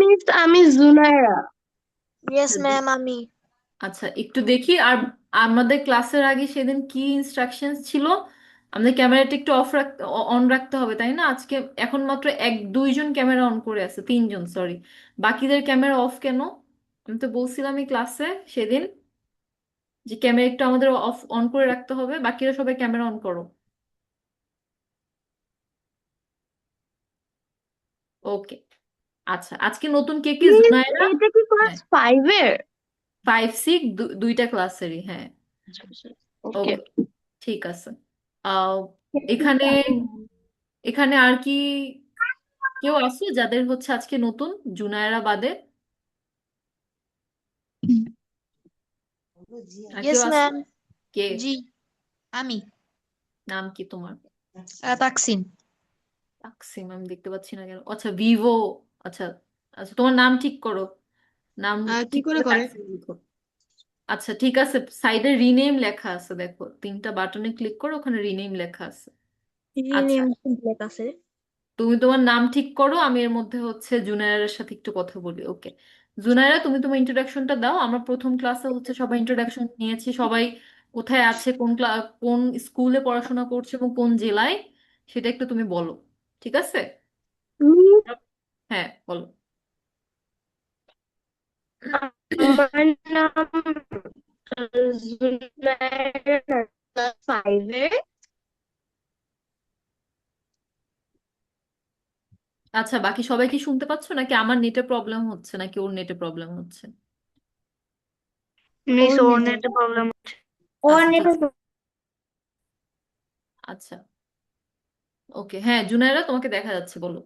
Miss, আমি জুনায়রা। Yes ma'am, আমি। আচ্ছা, একটু দেখি। আর আমাদের ক্লাসের আগে সেদিন কি ইনস্ট্রাকশনস ছিল? আমাদের ক্যামেরাটা একটু অন রাখতে হবে, তাই না? আজকে এখন মাত্র এক দুইজন ক্যামেরা অন করে আছে, তিনজন সরি। বাকিদের ক্যামেরা অফ কেন? আমি তো বলছিলাম এই ক্লাসে সেদিন যে ক্যামেরা একটু আমাদের অফ অন করে রাখতে হবে, বাকিরা সবাই ক্যামেরা অন করো। ওকে। আচ্ছা, আজকে নতুন কে কে? মিস, জুনায়েরা? এটা কি ক্লাস হ্যাঁ, 5-এর? 5 6 দুইটা ক্লাসেরই, হ্যাঁ। ওকে। ওকে, ঠিক আছে। আহ এখানে এখানে আর কি কেউ আছে যাদের হচ্ছে আজকে নতুন, জুনায়েরা বাদে? আর কেউ ইয়েস আছে? ম্যাম। কে? জি, আমি। নাম কি তোমার? তাকসিন। তাকসিম, আমি দেখতে পাচ্ছি না কেন? আচ্ছা, ভিভো। আচ্ছা। আচ্ছা, তোমার নাম ঠিক করো। নাম কি ঠিক করে করে করে? তাকসিম লিখো। আচ্ছা, ঠিক আছে। সাইডে রিনেম লেখা আছে, দেখো তিনটা বাটনে ক্লিক করো, ওখানে রিনেম লেখা আছে। আচ্ছা, নেম লেখা আছে। তুমি তোমার নাম ঠিক করো, আমি এর মধ্যে হচ্ছে জুনায়েরার সাথে একটু কথা বলি। ওকে, জুনায়েরা, তুমি তোমার ইন্ট্রোডাকশনটা দাও। আমরা প্রথম ক্লাসে হচ্ছে সবাই ইন্ট্রোডাকশন নিয়েছি, সবাই কোথায় আছে, কোন স্কুলে পড়াশোনা করছে এবং কোন জেলায়, সেটা একটু তুমি বলো। ঠিক আছে? মিস, হ্যাঁ, বলো। আমার নাম জুনায়রা, ক্লাস 5-এর। আচ্ছা, বাকি সবাই কি শুনতে পাচ্ছ, নাকি আমার নেটে প্রবলেম হচ্ছে, নাকি ওর নেটে প্রবলেম হচ্ছে? মিস, ওর নেটে প্রবলেম। ওর আচ্ছা, ঠিক নেটে। আছে। আচ্ছা, ওকে, হ্যাঁ জুনায়েরা, তোমাকে দেখা যাচ্ছে, বলো।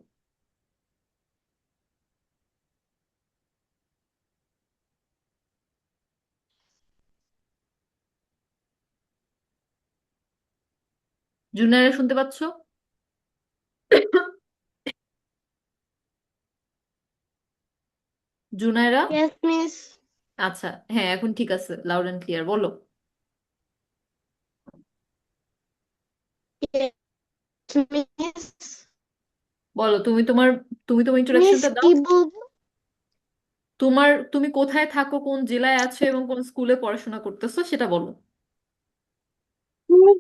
জুনায়েরা, শুনতে পাচ্ছ? জুনায়েরা? Yes miss. আচ্ছা, হ্যাঁ এখন ঠিক আছে, লাউড অ্যান্ড ক্লিয়ার, বলো। Yes miss. বলো, তুমি তোমার মিস, ইন্ট্রোডাকশনটা দাও। কি বলবো? তুমি কোথায় থাকো, কোন জেলায় আছো এবং কোন স্কুলে পড়াশোনা করতেছো সেটা বলো।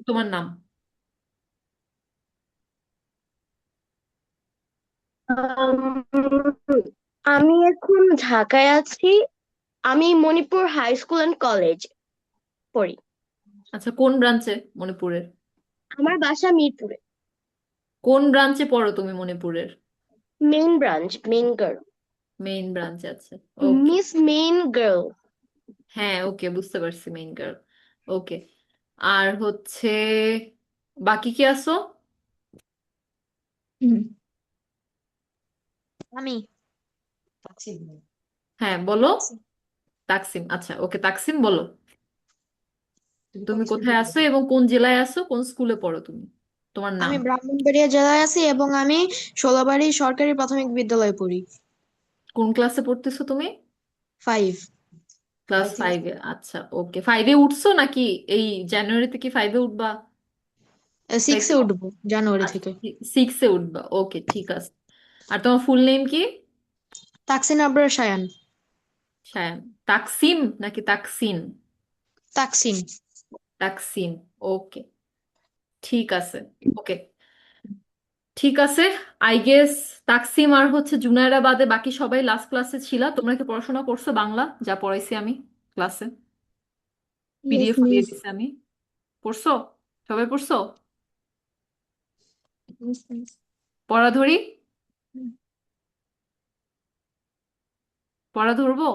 তোমার নাম? আম, আমি এখন ঢাকায় আছি। আমি Manipur high school and college পড়ি। আচ্ছা, কোন ব্রাঞ্চে মণিপুরের? আমার বাসা মিরপুরে। কোন ব্রাঞ্চে পড়ো তুমি মণিপুরের? Main branch, main girl. Main ব্রাঞ্চে আছে। ওকে। Miss main girl. হ্যাঁ, ওকে, বুঝতে পারছি, মেইন গার্ল। ওকে। আর হচ্ছে বাকি কি আছো? আমি। হ্যাঁ, বলো। তাকসিম, আচ্ছা, ওকে তাকসিম, বলো। তুমি কোথায় আছো এবং কোন জেলায় আছো, কোন স্কুলে পড়ো তুমি? তোমার নাম? আমি ব্রাহ্মণবাড়িয়া জেলায় আছি এবং আমি শোলাবাড়ি সরকারি প্রাথমিক বিদ্যালয়ে পড়ি। কোন ক্লাসে পড়তেছো তুমি? 5। ক্লাস 5-এ? আচ্ছা, ওকে, 5-এ উঠছো নাকি? এই জানুয়ারিতে কি 5-এ উঠবা? তাই 6-এ তো? উঠবো জানুয়ারি আচ্ছা, থেকে। 6-এ উঠবা, ওকে, ঠিক আছে। আর তোমার ফুল নেম কি? তাকসিন আবরার সায়ান। সায়ান। তাকসিম নাকি তাকসিন? তাকসিন। তাকসিন, ওকে, ঠিক আছে। ওকে, ঠিক আছে। আই গেস তাকসিম আর হচ্ছে জুনায়রা বাদে বাকি সবাই লাস্ট ক্লাসে ছিলা। তোমরা কি পড়াশোনা করছো বাংলা, যা পড়াইছি আমি ক্লাসে? ইয়েস পিডিএফ দিয়ে মিস। দিছি আমি। পড়ছো? সবাই পড়ছো? পড়া ধরি? পড়া ধরবো?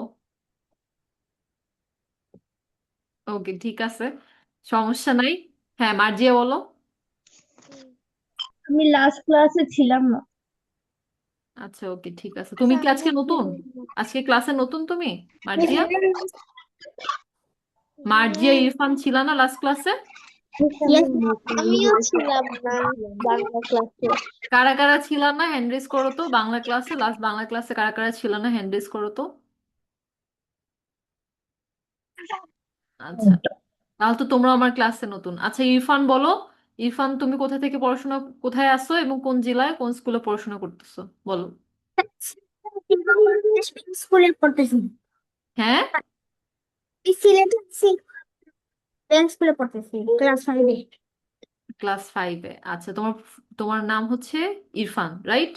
ওকে, ঠিক আছে, সমস্যা নাই। হ্যাঁ, মার্জিয়া, বলো। আমি লাস্ট ক্লাসে ছিলাম না। আচ্ছা, ওকে, ঠিক আছে। তুমি কি আজকে নতুন? আজকে ক্লাসে নতুন তুমি, মার্জিয়া? মার্জিয়া ইরফান ছিল না লাস্ট ক্লাসে? ইয়েস, আমিও ছিলাম না বাংলা ক্লাসে। কারা কারা ছিল না, হ্যান্ড রেজ করো তো। বাংলা ক্লাসে, লাস্ট বাংলা ক্লাসে কারা কারা ছিল না, হ্যান্ড রেজ করো তো। আচ্ছা, তাহলে তো তোমরা আমার ক্লাসে নতুন। আচ্ছা, ইরফান, বলো। ইরফান, তুমি কোথা থেকে পড়াশোনা, কোথায় আসো এবং কোন জেলায় কোন স্কুলে পড়াশোনা করতেছো, বলো। স্কুলে পড়তেছি। হ্যাঁ, এই সিলেটে স্কুলে পড়তেছি ক্লাস 5-এ। ক্লাস 5-এ। আচ্ছা, তোমার তোমার নাম হচ্ছে ইরফান, রাইট?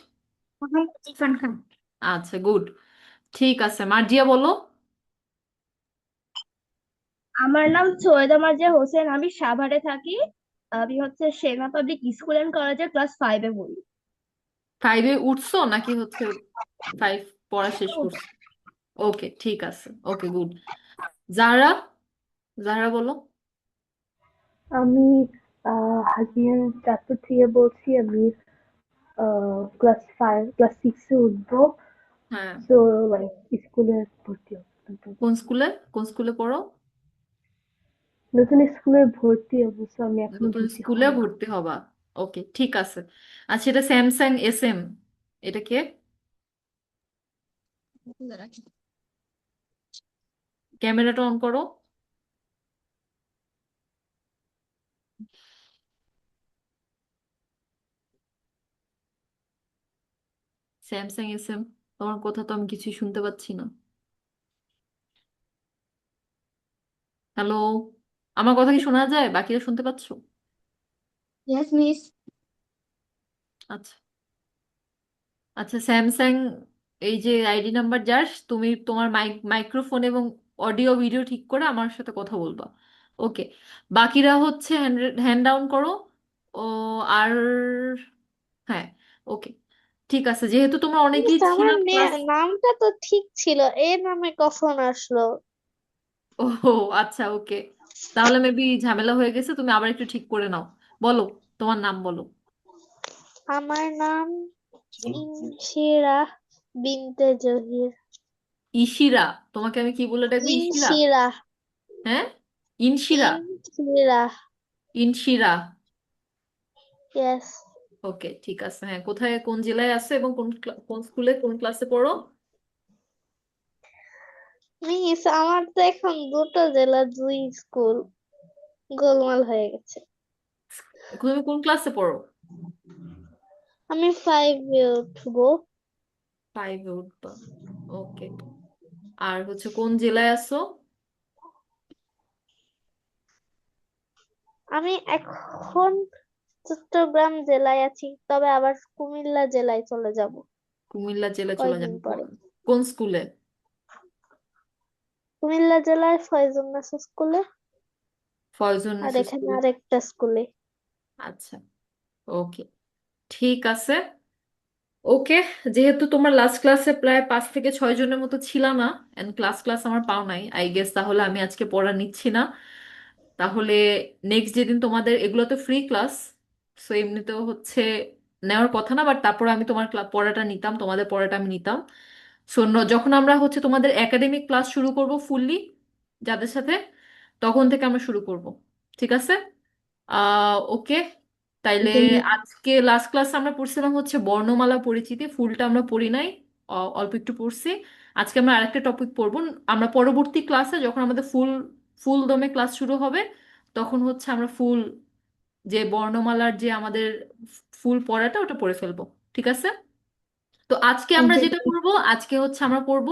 মোহাম্মদ ইরফান খান। আচ্ছা, গুড। ঠিক আছে, মার্জিয়া বলো। আমার নাম সৈয়দা মার্জিয়া হোসেন, আমি সাভারে থাকি। আমি হচ্ছে সেনা পাবলিক স্কুল এন্ড কলেজের ক্লাস 5-এ পড়ি। 5-এ উঠছো নাকি হচ্ছে 5 পড়া শেষ করছো? ওকে, ঠিক আছে, ওকে, গুড। জাহরা, জাহরা বলো। আমি হাজির চাঁদপুর থেকে বলছি। আমি ক্লাস 6-এ উঠবো। হ্যাঁ, তো লাইক স্কুলে ভর্তি হবো। কোন স্কুলে পড়ো? নতুন স্কুলে ভর্তি হবো, so আমি এখনো নতুন ভর্তি স্কুলে হইনি। ভর্তি হবা? ওকে, ঠিক আছে। আচ্ছা, এটা স্যামসাং SM, এটা কে? ক্যামেরাটা অন করো। স্যামসাং SM, তোমার কথা তো আমি কিছুই শুনতে পাচ্ছি না। হ্যালো, আমার কথা কি শোনা যায়? বাকিরা শুনতে পাচ্ছো? Yes miss. আচ্ছা, আচ্ছা, স্যামসাং, এই যে ID নাম্বার যার, তুমি তোমার মাইক্রোফোন এবং অডিও ভিডিও ঠিক করে আমার সাথে কথা বলবা। ওকে, বাকিরা হচ্ছে হ্যান্ড হ্যান্ড ডাউন করো। ও, আর হ্যাঁ, ওকে, ঠিক আছে, যেহেতু তোমরা মিস, অনেকেই ছিল আমার ক্লাস। নামটা তো ঠিক ছিল, এর নামে কখন আসলো? ও, আচ্ছা, ওকে, তাহলে মেবি ঝামেলা হয়ে গেছে, তুমি আবার একটু ঠিক করে নাও। বলো, তোমার নাম বলো। আমার নাম ইনশিরা বিনতে জহির। ইশিরা? তোমাকে আমি কি বলে ডাকবো, ইশিরা? ইনশিরা। হ্যাঁ, ইনশিরা? ইনশিরা। ইনশিরা? ইয়েস। ওকে, ঠিক আছে। হ্যাঁ, কোথায়, কোন জেলায় আছে এবং কোন স্কুলে কোন ক্লাসে পড়ো? মিস, আমার তো এখন দুটো জেলা, দুই স্কুল, গোলমাল হয়ে গেছে। তুমি কোন ক্লাসে পড়ো? আমি 5-এ উঠবো। 5-এ উঠবা? ওকে। আর হচ্ছে কোন জেলায় আছো? আমি এখন চট্টগ্রাম জেলায় আছি, তবে আবার কুমিল্লা জেলায় চলে যাব কুমিল্লা জেলা চলে কয়দিন যাবে? পরে। কোন স্কুলে? কুমিল্লা জেলায় ফয়জুন্নেসা স্কুলে, আর ফয়জুন্নেসা এখানে স্কুল? আরেকটা স্কুলে। আচ্ছা, ওকে, ঠিক আছে, ওকে। যেহেতু তোমার লাস্ট ক্লাসে প্রায় 5 থেকে 6 জনের মতো ছিল না, এন্ড ক্লাস ক্লাস আমার পাও নাই, আই গেস, তাহলে আমি আজকে পড়া নিচ্ছি না। তাহলে নেক্সট যেদিন তোমাদের, এগুলো তো ফ্রি ক্লাস, সো এমনিতেও হচ্ছে নেওয়ার কথা না, বাট তারপর আমি তোমার পড়াটা নিতাম, তোমাদের পড়াটা আমি নিতাম। সো যখন আমরা হচ্ছে তোমাদের একাডেমিক ক্লাস শুরু করব ফুললি যাদের সাথে, তখন থেকে আমরা শুরু করব, ঠিক আছে? ওকে, তাইলে আজকে লাস্ট ক্লাস আমরা পড়ছিলাম হচ্ছে বর্ণমালা পরিচিতি, ফুলটা আমরা পড়ি নাই, অল্প একটু পড়ছি। আজকে আমরা আরেকটা টপিক পড়বো। আমরা পরবর্তী ক্লাসে যখন আমাদের ফুল ফুল দমে ক্লাস শুরু হবে, তখন হচ্ছে আমরা ফুল যে বর্ণমালার যে আমাদের ফুল পড়াটা ওটা পড়ে ফেলবো, ঠিক আছে? তো আজকে আমরা ওকে। যেটা করব, আজকে হচ্ছে আমরা পড়ব,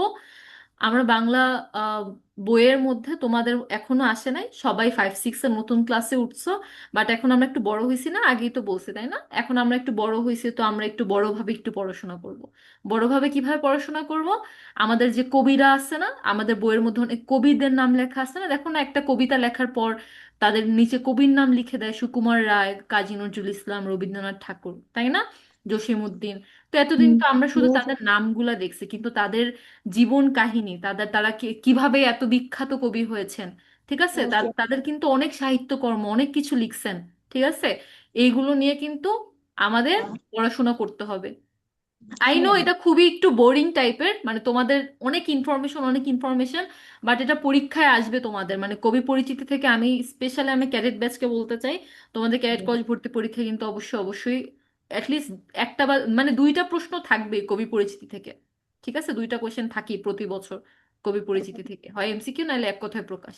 আমরা বাংলা আহ, বইয়ের মধ্যে, তোমাদের এখনো আসে নাই, সবাই 5-6 এর নতুন ক্লাসে উঠছো, বাট এখন আমরা একটু বড় হয়েছি না, আগেই তো বলছি তাই না? এখন আমরা একটু বড় হয়েছি, তো আমরা একটু বড়ভাবে একটু পড়াশোনা করব। বড়ভাবে কিভাবে পড়াশোনা করব? আমাদের যে কবিরা আছে না, আমাদের বইয়ের মধ্যে অনেক কবিদের নাম লেখা আছে না, দেখো না, একটা কবিতা লেখার পর তাদের নিচে কবির নাম লিখে দেয়, সুকুমার রায়, কাজী নজরুল ইসলাম, রবীন্দ্রনাথ ঠাকুর, তাই না? জসিমউদ্দিন। তো এতদিন হুম। তো আমরা শুধু তাদের নামগুলা দেখছি, কিন্তু তাদের জীবন কাহিনী, তারা কিভাবে এত বিখ্যাত কবি হয়েছেন, ঠিক আছে, ওকে। তাদের কিন্তু অনেক সাহিত্যকর্ম, অনেক কিছু লিখছেন, ঠিক আছে? এইগুলো নিয়ে কিন্তু আমাদের পড়াশোনা করতে হবে। আই নো এটা খুবই একটু বোরিং টাইপের, মানে তোমাদের অনেক ইনফরমেশন, বাট এটা পরীক্ষায় আসবে তোমাদের, মানে কবি পরিচিতি থেকে আমি স্পেশালি আমি ক্যাডেট ব্যাচকে বলতে চাই, তোমাদের ক্যাডেট কলেজ ভর্তি পরীক্ষা কিন্তু অবশ্যই অবশ্যই অ্যাটলিস্ট একটা বা মানে 2টা প্রশ্ন থাকবে কবি পরিচিতি থেকে, ঠিক আছে? 2টা কোয়েশ্চেন থাকি প্রতি বছর, কবি পরিচিতি থেকে, হয় এমসিকিউ নাহলে এক কথায় প্রকাশ।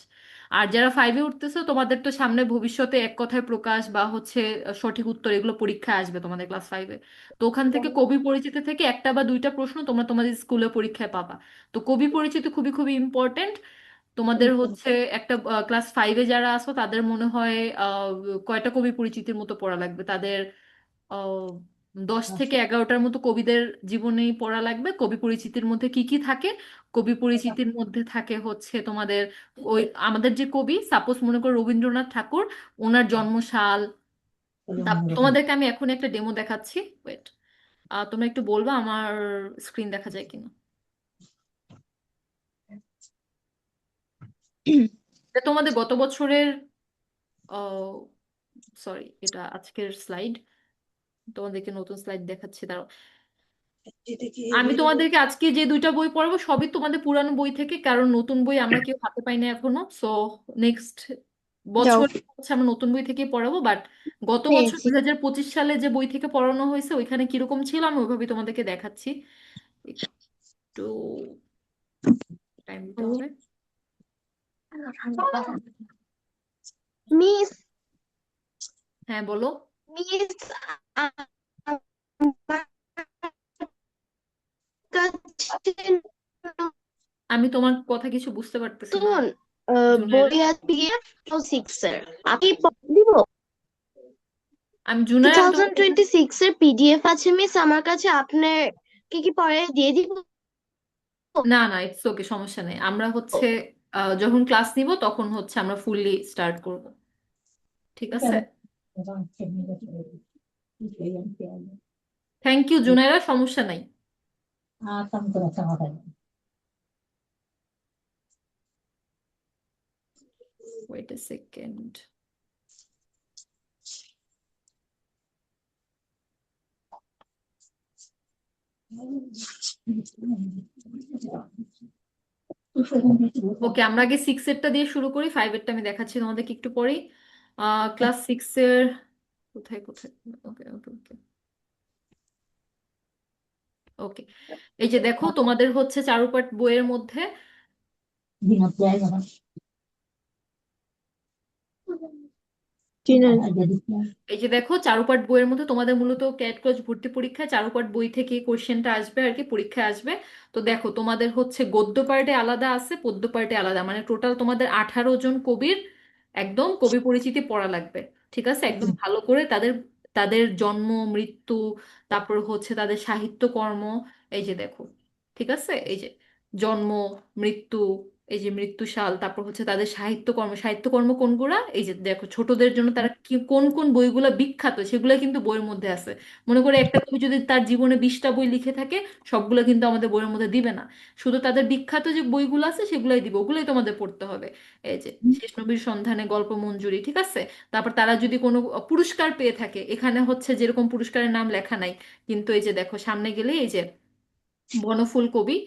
আর যারা ফাইভে উঠতেছো তোমাদের তো সামনে ভবিষ্যতে এক কথায় প্রকাশ বা হচ্ছে সঠিক উত্তর এগুলো পরীক্ষায় আসবে তোমাদের ক্লাস ফাইভে। তো ওখান থেকে কবি পরিচিতি থেকে একটা বা দুইটা প্রশ্ন তোমরা তোমাদের স্কুলে পরীক্ষায় পাবা। তো কবি পরিচিতি খুবই খুবই ইম্পর্টেন্ট। তোমাদের হচ্ছে একটা ক্লাস ফাইভে যারা আছো তাদের মনে হয় কয়টা কবি পরিচিতির মতো পড়া লাগবে তাদের, 10 থেকে 11টার মতো কবিদের জীবনেই পড়া লাগবে। কবি পরিচিতির মধ্যে কি কি থাকে? কবি পরিচিতির মধ্যে থাকে হচ্ছে তোমাদের ওই আমাদের যে কবি, সাপোজ মনে করো রবীন্দ্রনাথ ঠাকুর, ওনার জন্মসাল। তোমাদেরকে আমি এখন একটা ডেমো দেখাচ্ছি, ওয়েট। তোমরা একটু বলবা আমার স্ক্রিন দেখা যায় কিনা। এটা তোমাদের গত বছরের, সরি এটা আজকের স্লাইড, তোমাদেরকে নতুন স্লাইড দেখাচ্ছি দাঁড়াও। আমি তোমাদেরকে আজকে যে দুইটা বই পড়াবো সবই তোমাদের পুরানো বই থেকে, কারণ নতুন বই আমরা কেউ হাতে পাই না এখনো। সো নেক্সট যাও, বছর হচ্ছে আমরা নতুন বই থেকে পড়াবো, বাট গত বছর পেয়েছি। 2025 সালে যে বই থেকে পড়ানো হয়েছে ওইখানে কিরকম ছিল আমি ওইভাবে তোমাদেরকে দেখাচ্ছি। একটু টাইম দিতে হবে। মিস হ্যাঁ বলো। মিস আমার কাছে আমি তোমার কথা কিছু বুঝতে পারতেছি না, নতুন জুনায়েরা। বই আছে পিডিএফ 6 এর, আমি দিব। টু জুনায়েরা, আমি তোমার থাউজেন্ড কথা, টোয়েন্টি সিক্স এর পিডিএফ আছে মিস আমার কাছে, আপনার কি পরে দিয়ে দিব? না না ইটস ওকে, সমস্যা নেই। আমরা হচ্ছে যখন ক্লাস নিব তখন হচ্ছে আমরা ফুললি স্টার্ট করব, ঠিক আছে? থ্যাংক ইউ জুনায়েরা, সমস্যা নাই। Wait a second. ওকে, আমরা আগে 6 এরটা দিয়ে শুরু করি, 5 এরটা আমি দেখাচ্ছি তোমাদেরকে একটু পরেই। ক্লাস 6 এর কোথায় কোথায়, ওকে ওকে ওকে ওকে, এই যে দেখো তোমাদের হচ্ছে চারুপাঠ বইয়ের মধ্যে, এই যে দেখো চারুপাঠ বইয়ের মধ্যে তোমাদের মূলত ক্যাট ক্রস ভর্তি পরীক্ষায় চারুপাঠ বই থেকে কোশ্চেনটা আসবে আর কি, পরীক্ষায় আসবে। তো দেখো তোমাদের হচ্ছে গদ্য পার্টে আলাদা আছে, পদ্য পার্টে আলাদা, মানে টোটাল তোমাদের 18 জন কবির একদম কবি পরিচিতি পড়া লাগবে। ঠিক আছে, একদম ভালো করে তাদের তাদের জন্ম মৃত্যু, তারপর হচ্ছে তাদের সাহিত্যকর্ম, এই যে দেখো, ঠিক আছে, এই যে জন্ম মৃত্যু, এই যে মৃত্যুশাল, তারপর হচ্ছে তাদের সাহিত্যকর্ম, সাহিত্যকর্ম কোনগুলা, এই যে দেখো ছোটদের জন্য তারা কি কোন কোন বইগুলা বিখ্যাত সেগুলো কিন্তু বইয়ের মধ্যে আছে। মনে করে একটা কবি যদি তার জীবনে 20টা বই লিখে থাকে, সবগুলো কিন্তু আমাদের বইয়ের মধ্যে দিবে না, শুধু তাদের বিখ্যাত যে বইগুলো আছে সেগুলোই দিবে, ওগুলোই তোমাদের পড়তে হবে। এই যে শেষ নবীর সন্ধানে, গল্প মঞ্জুরি, ঠিক আছে। তারপর তারা যদি কোনো পুরস্কার পেয়ে থাকে, এখানে হচ্ছে যেরকম পুরস্কারের নাম লেখা নাই, কিন্তু এই যে দেখো সামনে গেলে এই যে বনফুল কবি,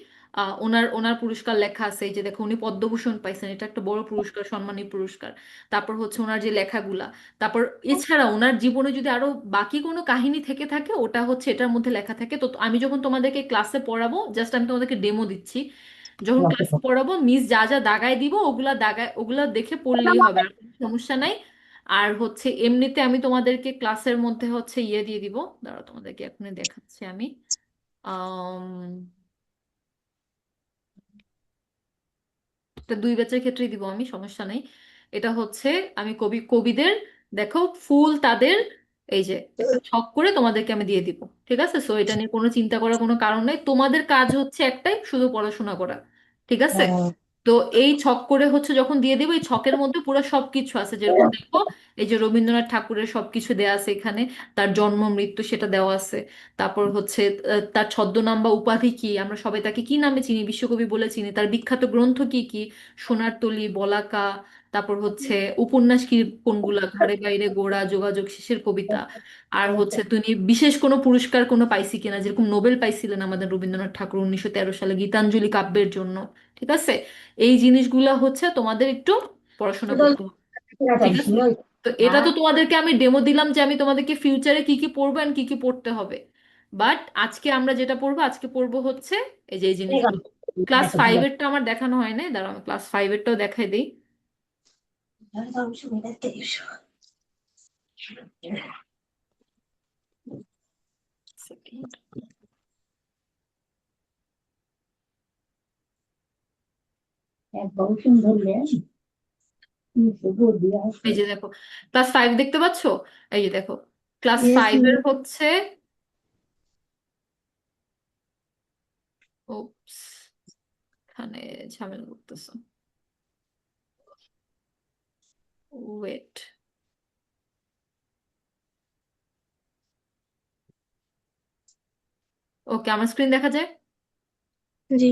ওনার ওনার পুরস্কার লেখা আছে, এই যে দেখো উনি পদ্মভূষণ পাইছেন, এটা একটা বড় পুরস্কার, সম্মানী পুরস্কার। তারপর হচ্ছে ওনার যে লেখাগুলা, তারপর এছাড়া ওনার জীবনে যদি আরো বাকি কোনো কাহিনী থেকে থাকে ওটা হচ্ছে এটার মধ্যে লেখা থাকে। তো আমি যখন তোমাদেরকে ক্লাসে পড়াবো, জাস্ট আমি তোমাদেরকে ডেমো দিচ্ছি, যখন ক্লাসে পড়াবো মিস যা যা দাগায় দিব ওগুলা দাগায়, ওগুলা দেখে পড়লেই হবে, আর কোনো সমস্যা নাই। আর হচ্ছে এমনিতে আমি তোমাদেরকে ক্লাসের মধ্যে হচ্ছে ইয়ে দিয়ে দিব, দাঁড়াও তোমাদেরকে এখনই দেখাচ্ছি আমি। এটা 2 ব্যাচের ক্ষেত্রেই দিব আমি, সমস্যা নেই। এটা হচ্ছে আমি কবিদের, দেখো ফুল তাদের, এই যে একটা ছক করে তোমাদেরকে আমি দিয়ে দিব, ঠিক আছে? সো এটা নিয়ে কোনো চিন্তা করার কোনো কারণ নেই, তোমাদের কাজ হচ্ছে একটাই, শুধু পড়াশোনা করা, ঠিক আছে? তো এই ছক করে হচ্ছে যখন দিয়ে দিব, এই ছকের মধ্যে পুরো সবকিছু আছে, যেরকম দেখো এই যে রবীন্দ্রনাথ ঠাকুরের সবকিছু দেওয়া আছে এখানে, তার জন্ম মৃত্যু সেটা দেওয়া আছে। তারপর হচ্ছে তার ছদ্মনাম বা উপাধি কি, আমরা সবাই তাকে কি নামে চিনি, বিশ্বকবি বলে চিনি, তার বিখ্যাত গ্রন্থ কি কি, সোনার তরী, বলাকা, তারপর হচ্ছে উপন্যাস কি কোনগুলা, ঘরে বাইরে গোড়া, যোগাযোগ, শেষের কবিতা। আর হচ্ছে তিনি বিশেষ কোনো পুরস্কার কোনো পাইছি কিনা, যেরকম নোবেল পাইছিলেন আমাদের রবীন্দ্রনাথ ঠাকুর 1913 সালে গীতাঞ্জলি কাব্যের জন্য, ঠিক আছে? এই জিনিসগুলা হচ্ছে তোমাদের একটু পড়াশোনা করতে হবে, ঠিক আছে? তো এটা তো তোমাদেরকে আমি ডেমো দিলাম যে আমি তোমাদেরকে ফিউচারে কি কি পড়বো আর কি কি পড়তে হবে, বাট আজকে আমরা যেটা পড়বো, আজকে পড়বো হচ্ছে এই যে এই জিনিসগুলো, ক্লাস ফাইভেরটা আমার দেখানো হয় নাই, দাঁড়াও আমি ক্লাস ফাইভেরটাও দেখাই দিই। Second. এই যে দেখো ক্লাস ফাইভ দেখতে পাচ্ছো, এই যে দেখো ক্লাস Yes, ফাইভের miss. হচ্ছে, ওপস, এখানে ঝামেলা করতেছো, ওয়েট, ওকে আমার স্ক্রিন দেখা যায়? জি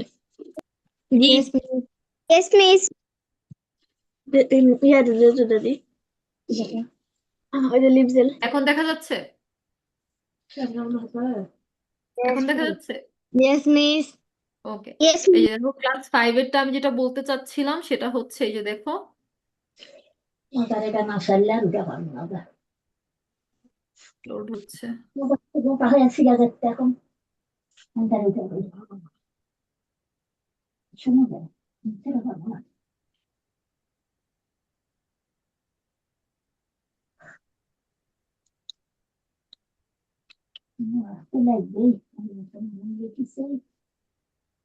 জি Yes, miss. Yes, miss. ইয়া দাদি ওই যে লিপজেল এখন দেখা যাচ্ছে? এখন দেখা যাচ্ছে? Yes, miss. ওকে, Yes, এই miss. যে দেখো ক্লাস ফাইভেরটা আমি যেটা বলতে চাচ্ছিলাম সেটা হচ্ছে এই যে দেখো, লোড হচ্ছে।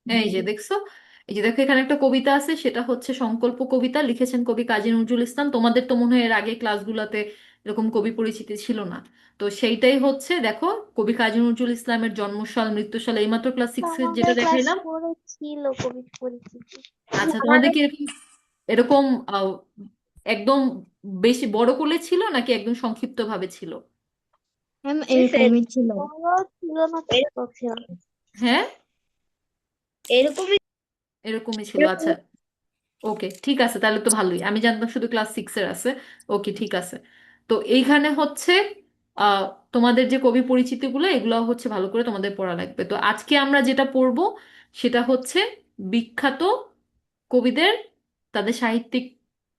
এই যে দেখছো, এই যে দেখো এখানে একটা কবিতা আছে, সেটা হচ্ছে সংকল্প কবিতা, লিখেছেন কবি কাজী নজরুল ইসলাম। তোমাদের তো মনে হয় এর আগে ক্লাসগুলোতে এরকম কবি পরিচিতি ছিল না, তো সেইটাই হচ্ছে দেখো, কবি কাজী নজরুল ইসলামের জন্মসাল মৃত্যুসাল এইমাত্র ক্লাস সিক্সে যেটা আমাদের ক্লাস দেখাইলাম। 4-এ ছিল কবি পরিচিতি। আচ্ছা তোমাদের কি এরকম এরকম একদম বেশি বড় করে ছিল নাকি একদম সংক্ষিপ্ত ভাবে ছিল? ম্যাম এরকমই ছিল। বড় ছিল না, ছোট ছিল। হ্যাঁ, এরকমই এরকমই ছিল, আচ্ছা। ওকে ঠিক আছে, তাহলে তো ভালোই, আমি জানতাম শুধু ক্লাস সিক্সের আছে। ওকে ঠিক আছে, তো এইখানে হচ্ছে আহ, তোমাদের যে কবি পরিচিতিগুলো এগুলো হচ্ছে ভালো করে তোমাদের পড়া লাগবে। তো আজকে আমরা যেটা পড়বো সেটা হচ্ছে বিখ্যাত কবিদের, তাদের সাহিত্যিক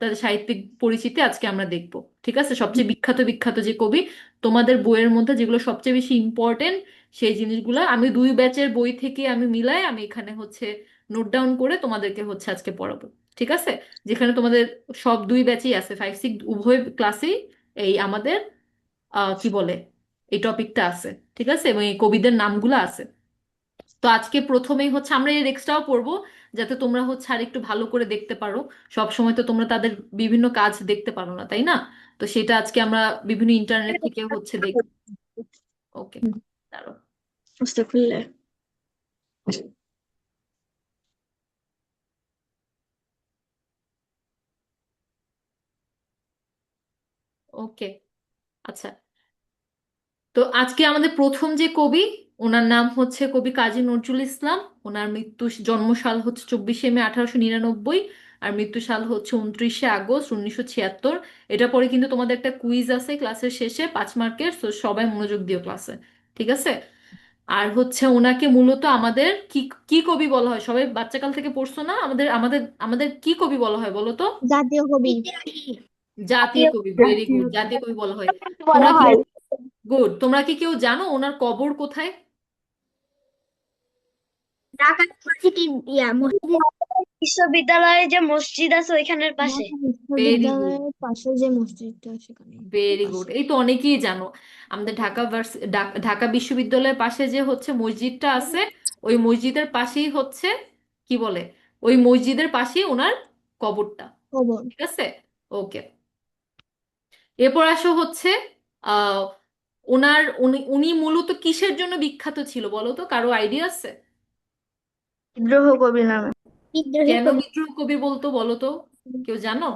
তাদের সাহিত্যিক পরিচিতি আজকে আমরা দেখব। ঠিক আছে, সবচেয়ে বিখ্যাত বিখ্যাত যে কবি তোমাদের বইয়ের মধ্যে যেগুলো সবচেয়ে বেশি ইম্পর্টেন্ট, সেই জিনিসগুলো আমি দুই ব্যাচের বই থেকে আমি মিলাই আমি এখানে হচ্ছে নোট ডাউন করে তোমাদেরকে হচ্ছে আজকে পড়াবো। ঠিক আছে, যেখানে তোমাদের সব দুই ব্যাচই আছে, ফাইভ সিক্স উভয় ক্লাসেই এই আমাদের কি বলে এই টপিকটা আছে। ঠিক আছে, এবং এই কবিদের নামগুলো আছে। তো আজকে প্রথমেই হচ্ছে আমরা এর এক্সট্রাও পড়বো, যাতে তোমরা হচ্ছে আর একটু ভালো করে দেখতে পারো। সব সময় তো তোমরা তাদের বিভিন্ন কাজ দেখতে পারো না, তাই না? তো সেটা আজকে আমরা বিভিন্ন ইন্টারনেট থেকে হচ্ছে দেখব। ওকে, দাঁড়াও। আস্তাগফিরুল্লাহ ওকে, আচ্ছা, তো আজকে আমাদের প্রথম যে কবি, ওনার নাম হচ্ছে কবি কাজী নজরুল ইসলাম। ওনার জন্মসাল হচ্ছে 24শে মে 1899, আর মৃত্যু সাল হচ্ছে 29শে আগস্ট 1976। এটা পরে কিন্তু তোমাদের একটা কুইজ আছে ক্লাসের শেষে 5 মার্কের, তো সবাই মনোযোগ দিও ক্লাসে। ঠিক আছে, আর হচ্ছে ওনাকে মূলত আমাদের কি কি কবি বলা হয়? সবাই বাচ্চাকাল থেকে পড়ছো না? আমাদের আমাদের আমাদের কি কবি বলা হয় বলো তো? জাতীয় কবি। জাতীয় কবি, ভেরি গুড, জাতীয় কবি বলা হয়। বলা তোমরা কি হয়। গুড, তোমরা কি কেউ জানো ওনার কবর কোথায়? ঢাকা ইউনিভার্সিটি মসজিদ। বিশ্ববিদ্যালয়ে যে মসজিদ আছে ওইখানের পাশে ভেরি গুড, বিশ্ববিদ্যালয়ের পাশে যে মসজিদটা সেখানে ভেরি গুড, পাশে। এই তো অনেকেই জানো। আমাদের ঢাকা বিশ্ববিদ্যালয়ের পাশে যে হচ্ছে মসজিদটা আছে, ওই মসজিদের পাশেই হচ্ছে কি বলে, ওই মসজিদের পাশেই ওনার কবরটা। খবর। ঠিক আছে, ওকে। এরপর আসো হচ্ছে আহ উনি উনি মূলত কিসের জন্য বিখ্যাত ছিল বলো তো, কারো আইডিয়া আছে? বিদ্রোহ কবি নামে বিদ্রোহী কেন কবি। বিদ্রোহ কবি বলতো বলো তো, কেউ জানো?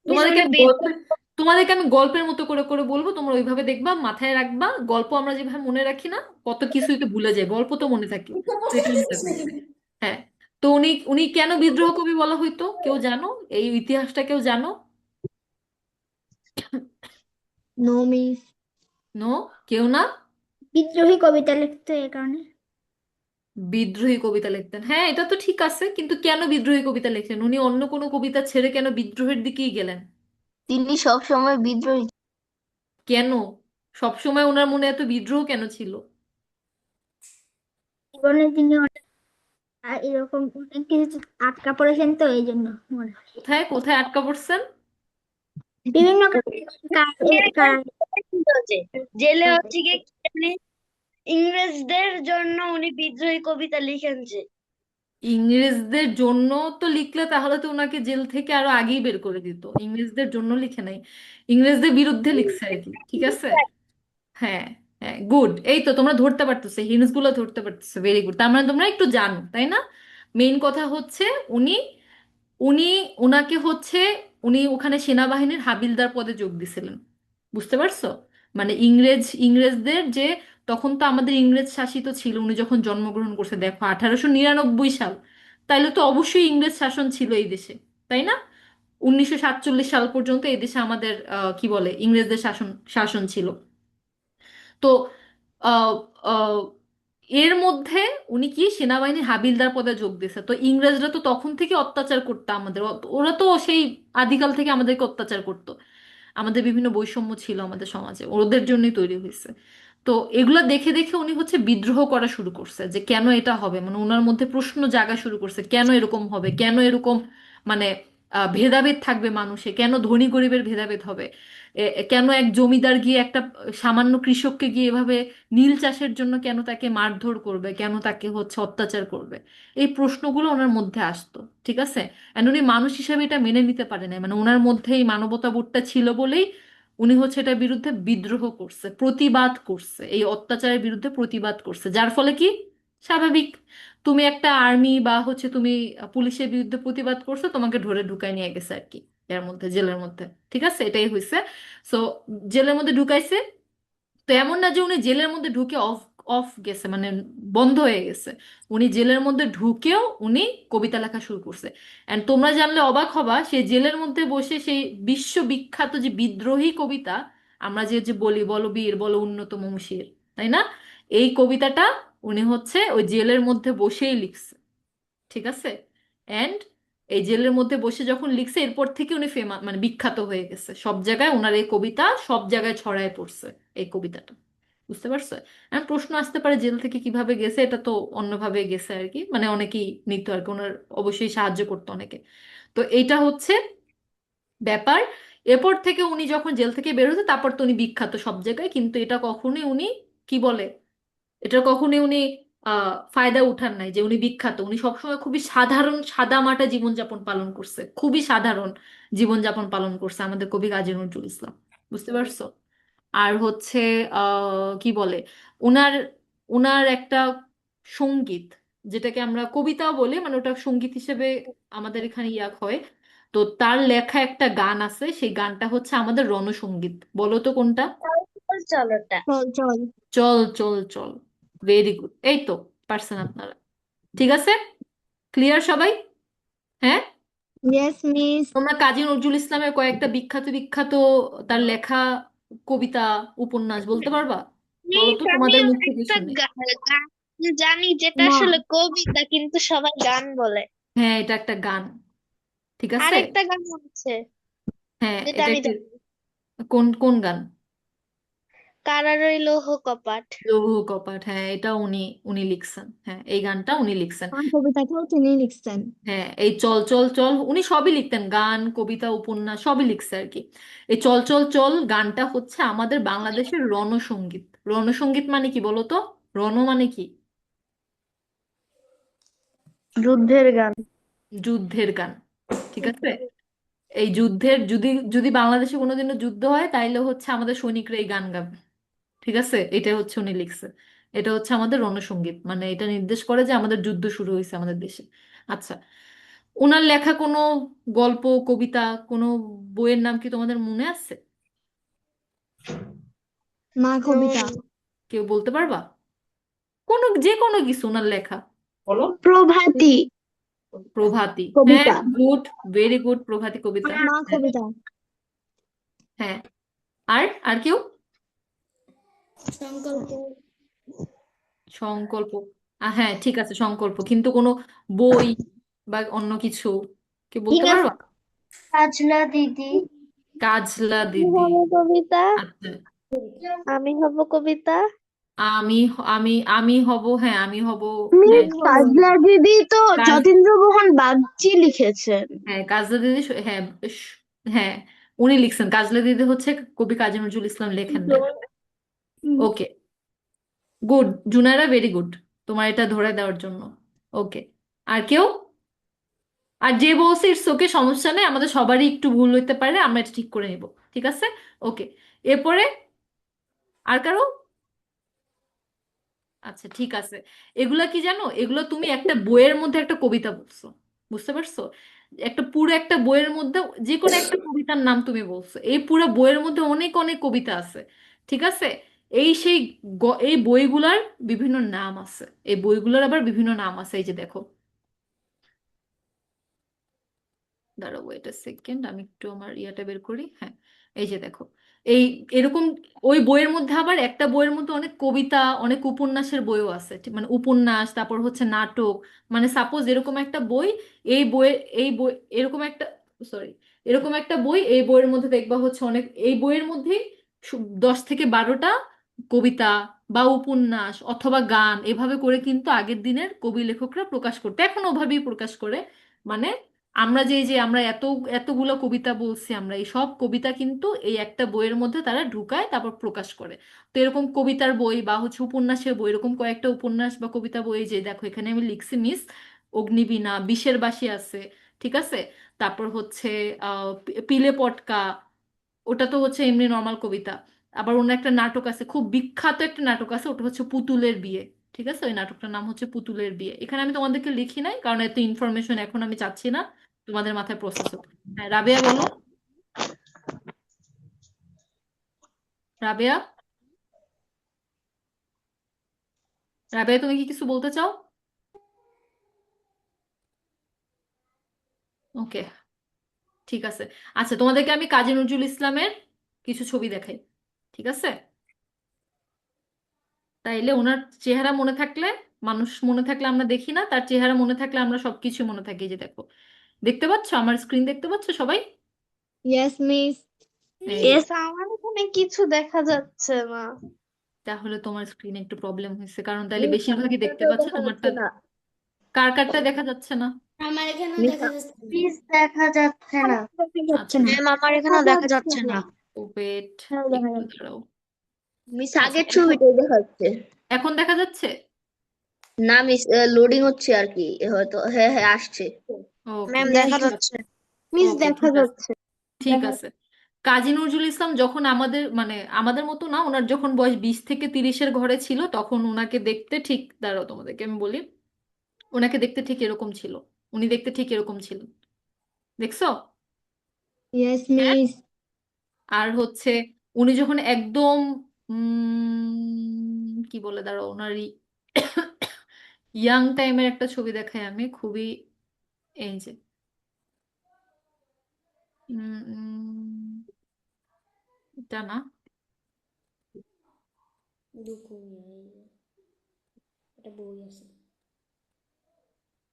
মানে তোমাদেরকে আমি গল্পের তোমাদেরকে আমি গল্পের মতো করে করে বলবো, তোমরা ওইভাবে দেখবা, মাথায় রাখবা। গল্প আমরা যেভাবে মনে রাখি না, কত কিছুই তো ভুলে যায়, গল্প তো মনে থাকে। তো এটা মনে রাখবে। হ্যাঁ, তো উনি উনি কেন বিদ্রোহ কবি বলা হইতো, কেউ জানো? এই ইতিহাসটা কেউ জানো? No miss. নো, কেউ না? বিদ্রোহী কবিতা লিখতো এই কারণে। বিদ্রোহী কবিতা লিখতেন, হ্যাঁ এটা তো ঠিক আছে, কিন্তু কেন বিদ্রোহী কবিতা লিখলেন উনি? অন্য কোনো কবিতা ছেড়ে কেন বিদ্রোহের দিকেই গেলেন? তিনি সব সময় বিদ্রোহী কেন সবসময় ওনার মনে এত বিদ্রোহ কেন ছিল? জীবনে তিনি অনেক আর এরকম অনেক কিছু আটকা পড়েছেন তো এই জন্য মনে হয় কোথায় কোথায় আটকা পড়ছেন? বিভিন্ন কারণে যে জেলে হচ্ছে গিয়ে কি জানি ইংরেজদের জন্য উনি বিদ্রোহী কবিতা লিখেছে। ইংরেজদের জন্য তো লিখলে তাহলে তো ওনাকে জেল থেকে আরো আগেই বের করে দিত। ইংরেজদের জন্য লিখে নাই, ইংরেজদের বিরুদ্ধে লিখছে আর কি। ঠিক আছে। হ্যাঁ, হ্যাঁ, গুড। এই তো তোমরা ধরতে পারতেছো, হিন্টস গুলো ধরতে পারতেছো, ভেরি গুড। তার মানে তোমরা একটু জানো, তাই না? মেইন কথা হচ্ছে উনি উনি ওনাকে হচ্ছে উনি ওখানে সেনাবাহিনীর হাবিলদার পদে যোগ দিছিলেন। বুঝতে পারছো? মানে ইংরেজদের যে, তখন তো আমাদের ইংরেজ শাসিত ছিল উনি যখন জন্মগ্রহণ করছে, দেখো 1899 সাল, তাইলে তো অবশ্যই ইংরেজ শাসন ছিল এই দেশে, তাই না? 1947 সাল পর্যন্ত এই দেশে আমাদের কি বলে ইংরেজদের শাসন শাসন ছিল। তো আহ, আহ, এর মধ্যে উনি কি সেনাবাহিনীর হাবিলদার পদে যোগ দিয়েছে। তো ইংরেজরা তো তখন থেকে অত্যাচার করতো আমাদের, ওরা তো সেই আদিকাল থেকে আমাদেরকে অত্যাচার করতো। আমাদের বিভিন্ন বৈষম্য ছিল আমাদের সমাজে, ওদের জন্যই তৈরি হয়েছে। তো এগুলা দেখে দেখে উনি হচ্ছে বিদ্রোহ করা শুরু করছে যে কেন এটা হবে, মানে ওনার মধ্যে প্রশ্ন জাগা শুরু করছে কেন এরকম হবে, কেন এরকম মানে ভেদাভেদ থাকবে মানুষে, কেন ধনী গরিবের ভেদাভেদ হবে, কেন এক জমিদার গিয়ে একটা সামান্য কৃষককে গিয়ে এভাবে নীল চাষের জন্য কেন তাকে মারধর করবে, কেন তাকে হচ্ছে অত্যাচার করবে। এই প্রশ্নগুলো ওনার মধ্যে আসতো। ঠিক আছে। এন্ড উনি মানুষ হিসেবে এটা মেনে নিতে পারে না, মানে ওনার মধ্যে এই মানবতা বোধটা ছিল বলেই উনি হচ্ছে এটার বিরুদ্ধে বিদ্রোহ করছে, প্রতিবাদ করছে, এই অত্যাচারের বিরুদ্ধে প্রতিবাদ করছে। যার ফলে কি, স্বাভাবিক, তুমি একটা আর্মি বা হচ্ছে তুমি পুলিশের বিরুদ্ধে প্রতিবাদ করছো, তোমাকে ধরে ঢুকাই নিয়ে গেছে আর কি, এর মধ্যে জেলের মধ্যে। ঠিক আছে, এটাই হয়েছে। সো জেলের মধ্যে ঢুকাইছে। তো এমন না যে উনি জেলের মধ্যে ঢুকে অফ অফ গেছে, মানে বন্ধ হয়ে গেছে। উনি জেলের মধ্যে ঢুকেও উনি কবিতা লেখা শুরু করছে। এন্ড তোমরা জানলে অবাক হবা, সেই জেলের মধ্যে বসে সেই বিশ্ববিখ্যাত যে বিদ্রোহী কবিতা, আমরা যে যে বলি বলো বীর বলো উন্নত মমশির, তাই না? এই কবিতাটা উনি হচ্ছে ওই জেলের মধ্যে বসেই লিখছে। ঠিক আছে। এন্ড এই জেলের মধ্যে বসে যখন লিখছে, এরপর থেকে উনি মানে বিখ্যাত হয়ে গেছে সব জায়গায়, ওনার এই কবিতা সব জায়গায় ছড়ায় পড়ছে এই কবিতাটা। বুঝতে পারছো? এখন প্রশ্ন আসতে পারে জেল থেকে কিভাবে গেছে, এটা তো অন্যভাবে গেছে আর কি, মানে অনেকেই নিত আর কি, ওনার অবশ্যই সাহায্য করতো অনেকে। তো এইটা হচ্ছে ব্যাপার। এরপর থেকে উনি যখন জেল থেকে বের হতো, তারপর তো উনি বিখ্যাত সব জায়গায়, কিন্তু এটা কখনোই উনি কি বলে, এটা কখনোই উনি ফায়দা উঠান নাই যে উনি বিখ্যাত। উনি সবসময় খুবই সাধারণ সাদামাটা জীবনযাপন পালন করছে, খুবই সাধারণ জীবনযাপন পালন করছে আমাদের কবি কাজী নজরুল ইসলাম। বুঝতে পারছো? আর হচ্ছে কি বলে, উনার উনার একটা সঙ্গীত, যেটাকে আমরা কবিতাও বলি, মানে ওটা সঙ্গীত হিসেবে আমাদের এখানে ইয়া হয়। তো তার লেখা একটা গান আছে, সেই গানটা হচ্ছে আমাদের রণসঙ্গীত। বলো তো কোনটা? চলোটা। চল চল চল চল চল। ভেরি গুড, এই তো পারছেন আপনারা। ঠিক আছে, ক্লিয়ার সবাই? হ্যাঁ। Yes miss. তোমরা কাজী নজরুল ইসলামের কয়েকটা বিখ্যাত বিখ্যাত তার লেখা কবিতা, উপন্যাস বলতে পারবা? বলো তো, আমি তোমাদের মুখ থেকে একটা শুনে। গান জানি যেটা মা আসলে কবিতা কিন্তু সবাই গান বলে। হ্যাঁ, এটা একটা গান। ঠিক আছে। আরেকটা গান আছে হ্যাঁ, যেটা এটা আমি একটি, জানি, কোন কোন গান? কারা রইল হো কপাট। লৌহ কপাট, হ্যাঁ, এটা উনি উনি লিখছেন। হ্যাঁ, এই গানটা উনি লিখছেন। আমার কবিতাটাও তিনি লিখছেন। হ্যাঁ, এই চল চল চল উনি সবই লিখতেন, গান কবিতা উপন্যাস সবই লিখছে আর কি। এই চল চল চল গানটা হচ্ছে আমাদের বাংলাদেশের রণসঙ্গীত। রণসঙ্গীত মানে কি বলো তো? রণ মানে কি? যুদ্ধের গান। যুদ্ধের গান। ঠিক আছে। এই যুদ্ধের, যদি যদি বাংলাদেশে কোনোদিনও যুদ্ধ হয়, তাইলে হচ্ছে আমাদের সৈনিকরা এই গান গাবে। ঠিক আছে, এটা হচ্ছে উনি লিখছে। এটা হচ্ছে আমাদের রণসঙ্গীত, মানে এটা নির্দেশ করে যে আমাদের যুদ্ধ শুরু হয়েছে আমাদের দেশে। আচ্ছা, ওনার লেখা কোনো গল্প, কবিতা, কোনো বইয়ের নাম কি তোমাদের মনে আছে? মা কবিতা। কেউ বলতে পারবা? যে কোনো কিছু ওনার লেখা। প্রভাতী। প্রভাতী, হ্যাঁ, কবিতা। গুড, ভেরি গুড, প্রভাতী কবিতা। মা হ্যাঁ। কবিতা। হ্যাঁ। আর আর কেউ? সংকল্প। সংকল্প। হ্যাঁ, ঠিক আছে, সংকল্প, কিন্তু কোনো বই বা অন্য কিছু কি বলতে পারবা? কাজলা দিদি। কাজলা আমি দিদি। হব কবিতা, আচ্ছা। আমি হব কবিতা। আমি আমি হব, হ্যাঁ আমি হব। হ্যাঁ মিস কাজলা দিদি তো কাজ যতীন্দ্রমোহন বাগচি লিখেছেন। হ্যাঁ কাজলা দিদি হ্যাঁ হ্যাঁ উনি লিখছেন। কাজলা দিদি হচ্ছে কবি কাজী নজরুল ইসলাম লেখেন নাই। ওকে, গুড জুনারা, ভেরি গুড তোমার এটা ধরে দেওয়ার জন্য। ওকে, আর কেউ? আর যে বলছে ইটস ওকে, সমস্যা নেই, আমাদের সবারই একটু ভুল হইতে পারে, আমরা এটা ঠিক করে নিব। ঠিক আছে, ওকে। এরপরে আর কারো? আচ্ছা ঠিক আছে। এগুলা কি জানো, এগুলো তুমি একটা বইয়ের মধ্যে একটা কবিতা বলছো, বুঝতে পারছো? একটা পুরো একটা বইয়ের মধ্যে যে কোনো একটা কবিতার নাম তুমি বলছো, এই পুরো বইয়ের মধ্যে অনেক অনেক কবিতা আছে। ঠিক আছে, এই সেই এই বইগুলার বিভিন্ন নাম আছে, এই বইগুলোর আবার বিভিন্ন নাম আছে। এই যে দেখো, দাঁড়াও ওয়েট এ সেকেন্ড, আমি একটু আমার ইয়াটা বের করি। হ্যাঁ, এই যে দেখো, এই এরকম ওই বইয়ের মধ্যে আবার একটা বইয়ের মধ্যে অনেক কবিতা, অনেক উপন্যাসের বইও আছে। মানে উপন্যাস, তারপর হচ্ছে নাটক। মানে সাপোজ এরকম একটা বই, এই বই এরকম একটা, সরি, এরকম একটা বই, এই বইয়ের মধ্যে দেখবা হচ্ছে অনেক, এই বইয়ের মধ্যেই 10 থেকে 12টা কবিতা বা উপন্যাস অথবা গান এভাবে করে কিন্তু আগের দিনের কবি লেখকরা প্রকাশ করতে, এখন ওভাবেই প্রকাশ করে। মানে আমরা যে আমরা এতগুলো কবিতা বলছি, আমরা এই সব কবিতা কিন্তু এই একটা বইয়ের মধ্যে তারা ঢুকায় তারপর প্রকাশ করে। তো এরকম কবিতার বই বা হচ্ছে উপন্যাসের বই, এরকম কয়েকটা উপন্যাস বা কবিতা বই, এই যে দেখো এখানে আমি লিখছি মিস, অগ্নিবীণা, বিষের বাসি আছে। ঠিক আছে, তারপর হচ্ছে পিলে পটকা, ওটা তো হচ্ছে এমনি নর্মাল কবিতা। আবার অন্য একটা নাটক আছে, খুব বিখ্যাত একটা নাটক আছে, ওটা হচ্ছে পুতুলের বিয়ে। ঠিক আছে, ওই নাটকটার নাম হচ্ছে পুতুলের বিয়ে। এখানে আমি তোমাদেরকে লিখি নাই কারণ এত ইনফরমেশন এখন আমি চাচ্ছি না তোমাদের মাথায় প্রসেস হোক। হ্যাঁ রাবেয়া বলো। রাবেয়া, রাবেয়া তুমি কি কিছু বলতে চাও? ওকে, ঠিক আছে। আচ্ছা, তোমাদেরকে আমি কাজী নজরুল ইসলামের কিছু ছবি দেখাই। ঠিক আছে, তাইলে ওনার চেহারা মনে থাকলে, মানুষ মনে থাকলে আমরা দেখি না, তার চেহারা মনে থাকলে আমরা সবকিছু মনে থাকি। এই যে দেখো, দেখতে পাচ্ছ আমার স্ক্রিন, দেখতে পাচ্ছ সবাই? Yes miss. এই যে, এস আমার এখানে কিছু দেখা যাচ্ছে না। তাহলে তোমার স্ক্রিনে একটু প্রবলেম হয়েছে, কারণ তাহলে মিস বেশিরভাগই দেখতে আমারটাও পাচ্ছে দেখা তোমারটা। যাচ্ছে না। কার কারটা দেখা যাচ্ছে না? আমার এখানেও মিস দেখা যাচ্ছে না। প্লিজ দেখা যাচ্ছে না। দেখা যাচ্ছে আচ্ছা, না। ম্যাম আমার দেখা এখানেও দেখা যাচ্ছে যাচ্ছে না। না। ওয়েট, হ্যাঁ, দেখা একটু যাচ্ছে। দাঁড়াও। মিস আচ্ছা আগের এখন, ছবিটাই দেখাচ্ছে। এখন দেখা যাচ্ছে? না মিস, লোডিং হচ্ছে আর কি, হয়তো হ্যাঁ হ্যাঁ আসছে। ওকে ম্যাম ইয়েস দেখা ঠিক আছে, যাচ্ছে। মিস, ওকে দেখা ঠিক আছে, যাচ্ছে। ঠিক আছে। কাজী নজরুল ইসলাম যখন আমাদের মানে আমাদের মতো না, ওনার যখন বয়স 20 থেকে 30-এর ঘরে ছিল, তখন ওনাকে দেখতে ঠিক, দাঁড়াও তোমাদেরকে আমি বলি, ওনাকে দেখতে ঠিক এরকম ছিল। উনি দেখতে ঠিক এরকম ছিলেন, দেখছো? ইয়েস হ্যাঁ, মিস। আর হচ্ছে উনি যখন একদম কি বলে, দাঁড়াও ওনার ইয়াং টাইমের একটা ছবি দেখাই আমি খুবই, এই যে উম, উম, এটা না,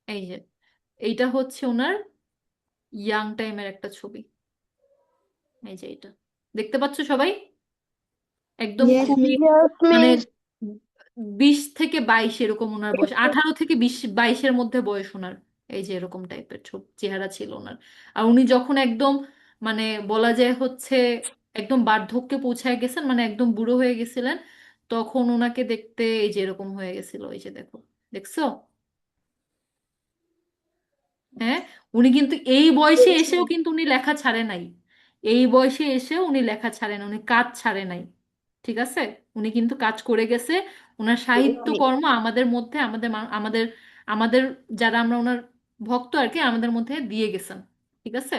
এই যে এইটা হচ্ছে ওনার ইয়াং টাইমের একটা ছবি। এই যে এটা দেখতে পাচ্ছ সবাই? একদম ইয়েস খুবই মিস। মানে 20 থেকে 22 এরকম ওনার বয়স, 18 থেকে 22-এর মধ্যে বয়স ওনার। এই যে এরকম টাইপের চেহারা ছিল ওনার। আর উনি যখন একদম মানে বলা যায় হচ্ছে একদম বার্ধক্যে পৌঁছায় গেছেন, মানে একদম বুড়ো হয়ে গেছিলেন, তখন ওনাকে দেখতে এই যে এরকম হয়ে গেছিল। এই যে দেখো, দেখছো? হ্যাঁ, উনি কিন্তু এই বয়সে এসেও কিন্তু উনি লেখা ছাড়ে নাই। এই বয়সে এসেও উনি লেখা ছাড়ে না, উনি কাজ ছাড়ে নাই। ঠিক আছে, উনি কিন্তু কাজ করে গেছে। ওনার সাহিত্যকর্ম আমাদের মধ্যে, আমাদের আমাদের যারা আমরা ওনার ভক্ত আর কি, আমাদের মধ্যে দিয়ে গেছেন। ঠিক আছে,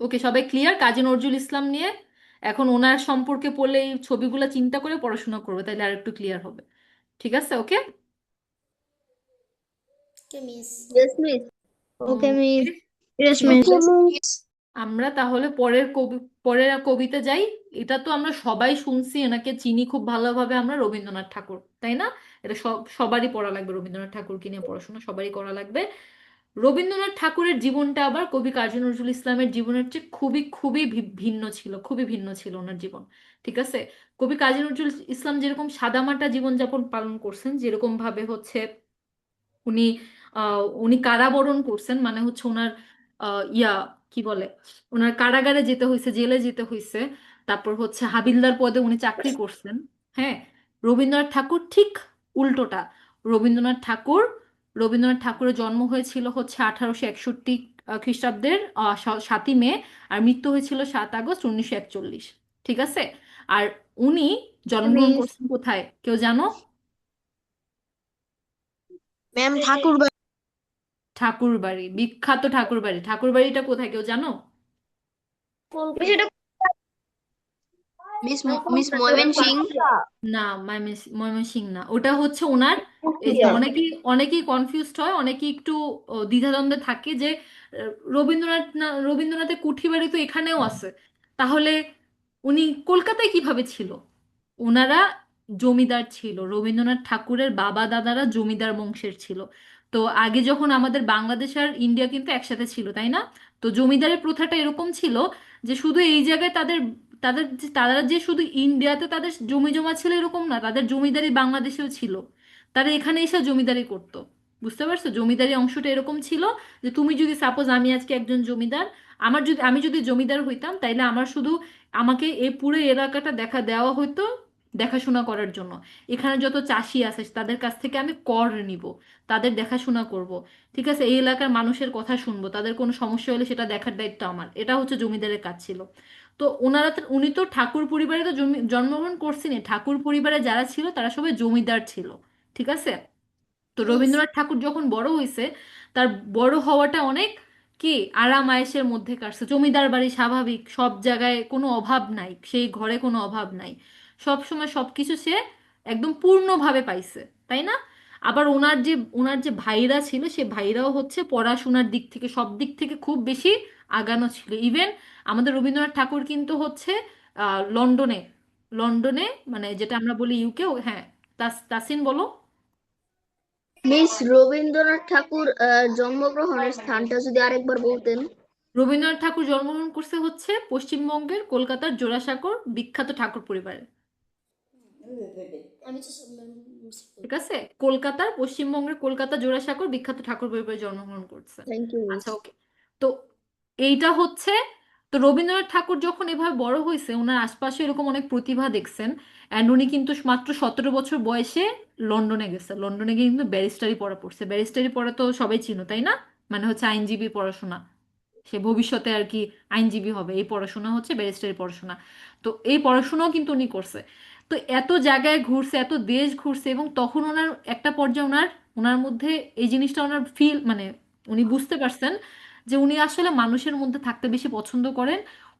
ওকে সবাই ক্লিয়ার কাজী নজরুল ইসলাম নিয়ে? এখন ওনার সম্পর্কে পড়লে এই ছবিগুলো চিন্তা করে পড়াশোনা করবে, তাহলে আর একটু ক্লিয়ার হবে। ঠিক আছে, okay. Yes miss. Okay okay, miss. Yes ঠিক মিস। আছে। আমরা তাহলে পরের কবিতা যাই। এটা তো আমরা সবাই শুনছি, এনাকে চিনি খুব ভালোভাবে আমরা, রবীন্দ্রনাথ ঠাকুর, তাই না? এটা সবারই পড়া লাগবে, রবীন্দ্রনাথ ঠাকুরকে নিয়ে পড়াশোনা সবারই করা লাগবে। রবীন্দ্রনাথ ঠাকুরের জীবনটা আবার কবি কাজী নজরুল ইসলামের জীবনের চেয়ে খুবই খুবই ভিন্ন ছিল, খুবই ভিন্ন ছিল ওনার জীবন। ঠিক আছে, কবি কাজী নজরুল ইসলাম যেরকম সাদামাটা জীবনযাপন পালন করছেন, যেরকম ভাবে হচ্ছে উনি উনি কারাবরণ করছেন, মানে হচ্ছে ওনার ইয়া কি বলে, ওনার কারাগারে যেতে হয়েছে, জেলে যেতে হয়েছে, তারপর হচ্ছে হাবিলদার পদে উনি চাকরি করছেন। হ্যাঁ, রবীন্দ্রনাথ ঠাকুর ঠিক উল্টোটা। রবীন্দ্রনাথ ঠাকুর রবীন্দ্রনাথ ঠাকুরের জন্ম হয়েছিল হচ্ছে 1861 খ্রিস্টাব্দের 7ই মে, আর মৃত্যু হয়েছিল 7 আগস্ট 1941। ঠিক আছে, আর উনি জন্মগ্রহণ মিস করছেন কোথায় কেউ জানো? ম্যাম ঠাকুর ঠাকুরবাড়ি, বিখ্যাত ঠাকুরবাড়ি। ঠাকুরবাড়িটা কোথায় কেউ জানো? মিস এটা মিস মিস ময়মনসিং। না, ময়মনসিংহ না, ওটা হচ্ছে ওনার, এই যে অনেকেই অনেকেই কনফিউজড হয়, অনেকেই একটু দ্বিধাদ্বন্দ্বে থাকে যে রবীন্দ্রনাথের কুঠিবাড়ি তো এখানেও আছে, তাহলে উনি কলকাতায় কিভাবে ছিল? ওনারা জমিদার ছিল, রবীন্দ্রনাথ ঠাকুরের বাবা দাদারা জমিদার বংশের ছিল। তো আগে যখন আমাদের বাংলাদেশ আর ইন্ডিয়া কিন্তু একসাথে ছিল, তাই না? তো জমিদারের প্রথাটা এরকম ছিল যে শুধু এই জায়গায় তাদের তাদের তারা যে শুধু ইন্ডিয়াতে তাদের জমি জমা ছিল এরকম না, তাদের জমিদারি বাংলাদেশেও ছিল। তারা এখানে এসে জমিদারি করতো। বুঝতে পারছো, জমিদারি অংশটা এরকম ছিল যে তুমি যদি সাপোজ আমি আজকে একজন জমিদার, আমি যদি জমিদার হইতাম, তাইলে আমার শুধু আমাকে এই পুরো এলাকাটা দেখা দেওয়া হতো দেখাশোনা করার জন্য। এখানে যত চাষি আছে তাদের কাছ থেকে আমি কর নিব, তাদের দেখাশোনা করব। ঠিক আছে, এই এলাকার মানুষের কথা শুনবো, তাদের কোনো সমস্যা হলে সেটা দেখার দায়িত্ব আমার। এটা হচ্ছে জমিদারের কাজ ছিল। তো উনি তো ঠাকুর পরিবারে তো জন্মগ্রহণ করছেনই, ঠাকুর পরিবারে যারা ছিল তারা সবাই জমিদার ছিল। ঠিক আছে, তো রবীন্দ্রনাথ ঠাকুর যখন বড় হয়েছে, তার বড় হওয়াটা অনেক কি আরাম আয়েশের মধ্যে কাটছে। জমিদার বাড়ি, স্বাভাবিক, সব জায়গায় কোনো অভাব নাই, সেই ঘরে কোনো অভাব নাই, সব সময় সবকিছু সে একদম পূর্ণভাবে পাইছে, তাই না? আবার ওনার যে ভাইরা ছিল, সে ভাইরাও হচ্ছে পড়াশোনার দিক থেকে সব দিক থেকে খুব বেশি আগানো ছিল। ইভেন আমাদের রবীন্দ্রনাথ ঠাকুর কিন্তু হচ্ছে লন্ডনে, লন্ডনে মানে যেটা আমরা বলি ইউকে, হ্যাঁ। তাসিন বলো। মিস রবীন্দ্রনাথ ঠাকুর জন্মগ্রহণের স্থানটা যদি আরেকবার বলতেন। রবীন্দ্রনাথ ঠাকুর জন্মগ্রহণ করছে হচ্ছে পশ্চিমবঙ্গের কলকাতার জোড়াসাঁকোর বিখ্যাত ঠাকুর পরিবারে। ঠিক আছে, পশ্চিমবঙ্গের কলকাতা জোড়াসাঁকোর বিখ্যাত ঠাকুর পরিবারে জন্মগ্রহণ করছে। Thank you miss. আচ্ছা, ওকে। তো এইটা হচ্ছে, তো রবীন্দ্রনাথ ঠাকুর যখন এভাবে বড় হয়েছে, ওনার আশপাশে এরকম অনেক প্রতিভা দেখছেন, অ্যান্ড উনি কিন্তু মাত্র 17 বছর বয়সে লন্ডনে গেছে। লন্ডনে গিয়ে কিন্তু ব্যারিস্টারি পড়া পড়ছে। ব্যারিস্টারি পড়া তো সবাই চিনো, তাই না? মানে হচ্ছে আইনজীবী পড়াশোনা, সে ভবিষ্যতে আর কি আইনজীবী হবে, এই পড়াশোনা হচ্ছে ব্যারিস্টারি পড়াশোনা। তো এই পড়াশোনাও কিন্তু উনি করছে। তো এত জায়গায় ঘুরছে, এত দেশ ঘুরছে, এবং তখন ওনার একটা পর্যায়ে ওনার ওনার মধ্যে এই জিনিসটা ওনার মানে উনি বুঝতে পারছেন যে উনি আসলে মানুষের মধ্যে থাকতে বেশি পছন্দ করেন।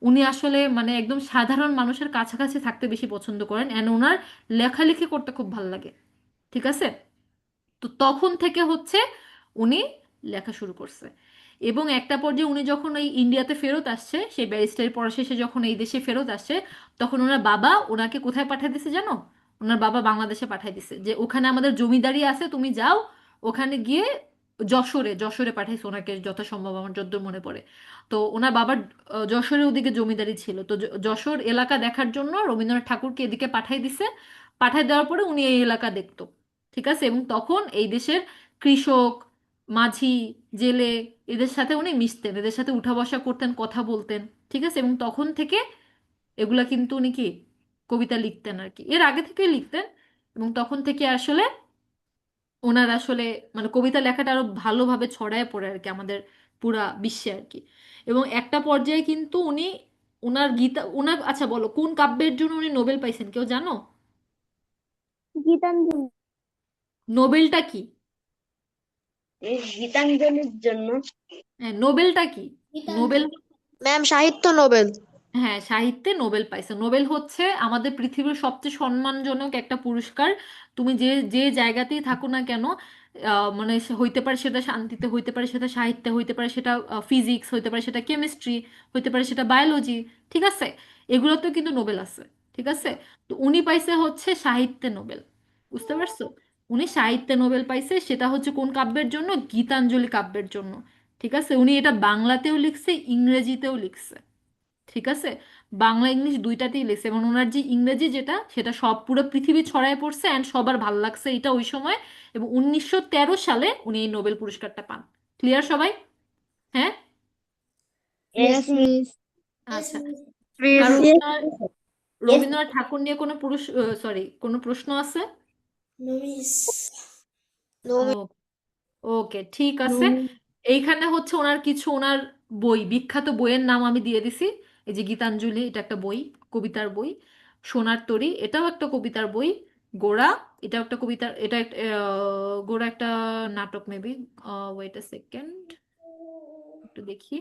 উনি আসলে মানে একদম সাধারণ মানুষের কাছাকাছি থাকতে বেশি পছন্দ করেন, অ্যান্ড ওনার লেখালেখি করতে খুব ভালো লাগে। ঠিক আছে, তো তখন থেকে হচ্ছে উনি লেখা শুরু করছে। এবং একটা পর্যায়ে উনি যখন ওই ইন্ডিয়াতে ফেরত আসছে, সেই ব্যারিস্টারি পড়া শেষে যখন এই দেশে ফেরত আসছে, তখন ওনার বাবা ওনাকে কোথায় পাঠিয়ে দিছে জানো? ওনার বাবা বাংলাদেশে পাঠিয়ে দিছে, যে ওখানে আমাদের জমিদারি আছে, তুমি যাও ওখানে গিয়ে। যশোরে যশোরে পাঠাইছে ওনাকে যথাসম্ভব, আমার যতদূর মনে পড়ে। তো ওনার বাবার যশোরের ওদিকে জমিদারি ছিল, তো যশোর এলাকা দেখার জন্য রবীন্দ্রনাথ ঠাকুরকে এদিকে পাঠাই দিছে। পাঠাই দেওয়ার পরে উনি এই এলাকা দেখতো। ঠিক আছে, এবং তখন এই দেশের কৃষক, মাঝি, জেলে, এদের সাথে উনি মিশতেন, এদের সাথে উঠা বসা করতেন, কথা বলতেন। ঠিক আছে, এবং তখন থেকে এগুলা কিন্তু উনি কি কবিতা লিখতেন আর কি, এর আগে থেকে লিখতেন। এবং তখন থেকে আসলে ওনার আসলে মানে কবিতা লেখাটা আরো ভালোভাবে ছড়ায় পড়ে আর কি আমাদের পুরা বিশ্বে আর কি। এবং একটা পর্যায়ে কিন্তু উনি আচ্ছা বলো, কোন কাব্যের জন্য উনি নোবেল পাইছেন কেউ জানো? গীতাঞ্জলি। নোবেলটা কি? এই গীতাঞ্জলির জন্য। হ্যাঁ, নোবেলটা কি? নোবেল, ম্যাম সাহিত্য নোবেল। হ্যাঁ, সাহিত্যে নোবেল পাইছে। নোবেল হচ্ছে আমাদের পৃথিবীর সবচেয়ে সম্মানজনক একটা পুরস্কার। তুমি যে যে জায়গাতেই থাকো না কেন, মানে হইতে পারে সেটা শান্তিতে, হইতে পারে সেটা সাহিত্যে, হইতে পারে সেটা ফিজিক্স, হইতে পারে সেটা কেমিস্ট্রি, হইতে পারে সেটা বায়োলজি। ঠিক আছে, এগুলোতেও কিন্তু নোবেল আছে। ঠিক আছে, তো উনি পাইছে হচ্ছে সাহিত্যে নোবেল। বুঝতে পারছো? উনি সাহিত্যে নোবেল পাইছে, সেটা হচ্ছে কোন কাব্যের জন্য? গীতাঞ্জলি কাব্যের জন্য। ঠিক আছে, উনি এটা বাংলাতেও লিখছে, ইংরেজিতেও লিখছে। ঠিক আছে, বাংলা ইংলিশ দুইটাতেই লিখছে, এবং ওনার যে ইংরেজি যেটা, সেটা সব পুরো পৃথিবী ছড়ায় পড়ছে অ্যান্ড সবার ভাল লাগছে এটা ওই সময়। এবং 1913 সালে উনি এই নোবেল পুরস্কারটা পান। ক্লিয়ার সবাই? হ্যাঁ। Yes, yes miss. আচ্ছা, miss. কারণ Yes, yes, রবীন্দ্রনাথ ঠাকুর নিয়ে কোনো কোনো প্রশ্ন আছে? নো। ও, ওকে, ঠিক আছে। এইখানে হচ্ছে ওনার কিছু ওনার বই, বিখ্যাত বইয়ের নাম আমি দিয়ে দিছি। এই যে গীতাঞ্জলি, এটা একটা বই, কবিতার বই। সোনার তরী, এটাও একটা কবিতার বই। গোড়া, এটাও একটা কবিতার, গোড়া একটা নাটক মেবি। ওয়েট এ সেকেন্ড, একটু দেখি।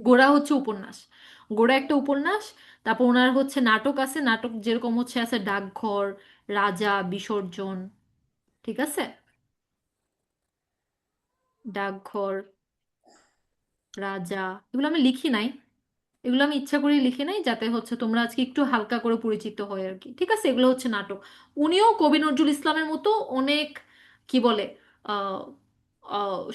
গোড়া হচ্ছে উপন্যাস, গোড়া একটা উপন্যাস। তারপর ওনার হচ্ছে নাটক আছে, নাটক যেরকম হচ্ছে আছে ডাকঘর, রাজা, বিসর্জন। ঠিক আছে, ডাকঘর, রাজা, এগুলো আমি লিখি নাই, এগুলো আমি ইচ্ছা করে লিখি নাই, যাতে হচ্ছে তোমরা আজকে একটু হালকা করে পরিচিত হয় আর কি। ঠিক আছে, এগুলো হচ্ছে নাটক। উনিও কবি নজরুল ইসলামের মতো অনেক, কি বলে, আহ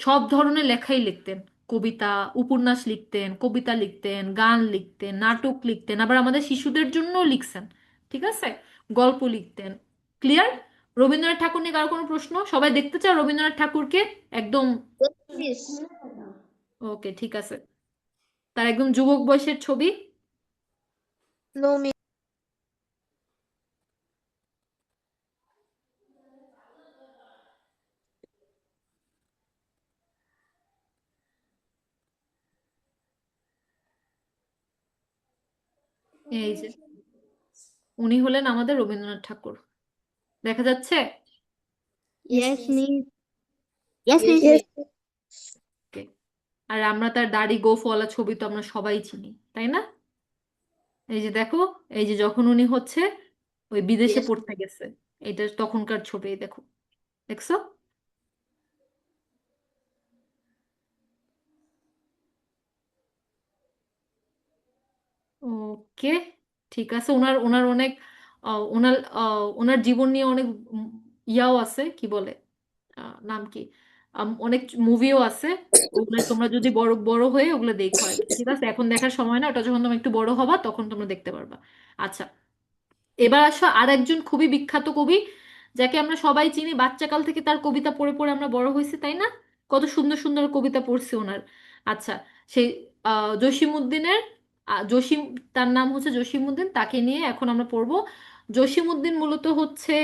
সব ধরনের লেখাই লিখতেন। কবিতা, উপন্যাস লিখতেন, কবিতা লিখতেন, গান লিখতেন, নাটক লিখতেন, আবার আমাদের শিশুদের জন্য লিখছেন। ঠিক আছে, গল্প লিখতেন। ক্লিয়ার? রবীন্দ্রনাথ ঠাকুর নিয়ে কারো কোনো প্রশ্ন? সবাই দেখতে চাও রবীন্দ্রনাথ ঠাকুরকে একদম? মিস। ওকে, ঠিক আছে। তার একদম যুবক বয়সের ছবি। No miss. এই যে উনি হলেন আমাদের রবীন্দ্রনাথ ঠাকুর, দেখা যাচ্ছে? Yes miss. Yes yes miss. yes, miss. Okay. আর আমরা তার দাড়ি গোঁফওয়ালা ছবি তো আমরা সবাই চিনি, তাই না? এই যে দেখো, এই যে যখন উনি হচ্ছে ওই বিদেশে ইয়েস। পড়তে গেছে, এটা তখনকার ছবি, এই দেখো, দেখছো? ওকে, ঠিক আছে। ওনার ওনার অনেক ওনার জীবন নিয়ে অনেক ইয়াও আছে, কি বলে, নাম কি, অনেক মুভিও আছে। ওগুলো তোমরা যদি বড় বড় হয়ে ওগুলো দেখো আর কি। ঠিক আছে, এখন দেখার সময় না, ওটা যখন তুমি একটু বড় হবা তখন তোমরা দেখতে পারবা। আচ্ছা, এবার আসো আর একজন খুবই বিখ্যাত কবি, যাকে আমরা সবাই চিনি, বাচ্চাকাল থেকে তার কবিতা পড়ে পড়ে আমরা বড় হয়েছি, তাই না? কত সুন্দর সুন্দর কবিতা পড়ছি ওনার। আচ্ছা, সেই জসিমউদ্দিনের, জসিম, তার নাম হচ্ছে জসিমউদ্দিন, তাকে নিয়ে এখন আমরা পড়বো। জসিমউদ্দিন মূলত হচ্ছে,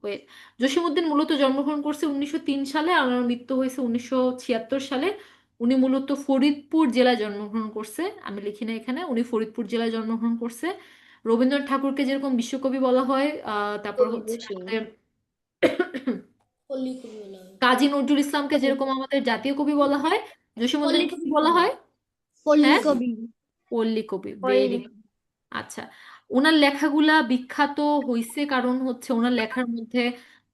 ওয়েট, জসিমউদ্দিন মূলত জন্মগ্রহণ করছে 1903 সালে, আর ওনার মৃত্যু হয়েছে 1976 সালে। উনি মূলত ফরিদপুর জেলায় জন্মগ্রহণ করছে, আমি লিখি না এখানে, উনি ফরিদপুর জেলায় জন্মগ্রহণ করছে। রবীন্দ্রনাথ ঠাকুরকে যেরকম বিশ্বকবি বলা হয়, তারপর কবি হচ্ছে বসিম। আমাদের কাজী নজরুল ইসলামকে যেরকম আমাদের জাতীয় কবি বলা হয়, জসীমউদ্দিনকে কি বলা হয়? পল্লী হ্যাঁ, কবি। পল্লী কবি, ভেরি। পল্লী। আচ্ছা, ওনার লেখাগুলা বিখ্যাত হইছে কারণ হচ্ছে ওনার লেখার মধ্যে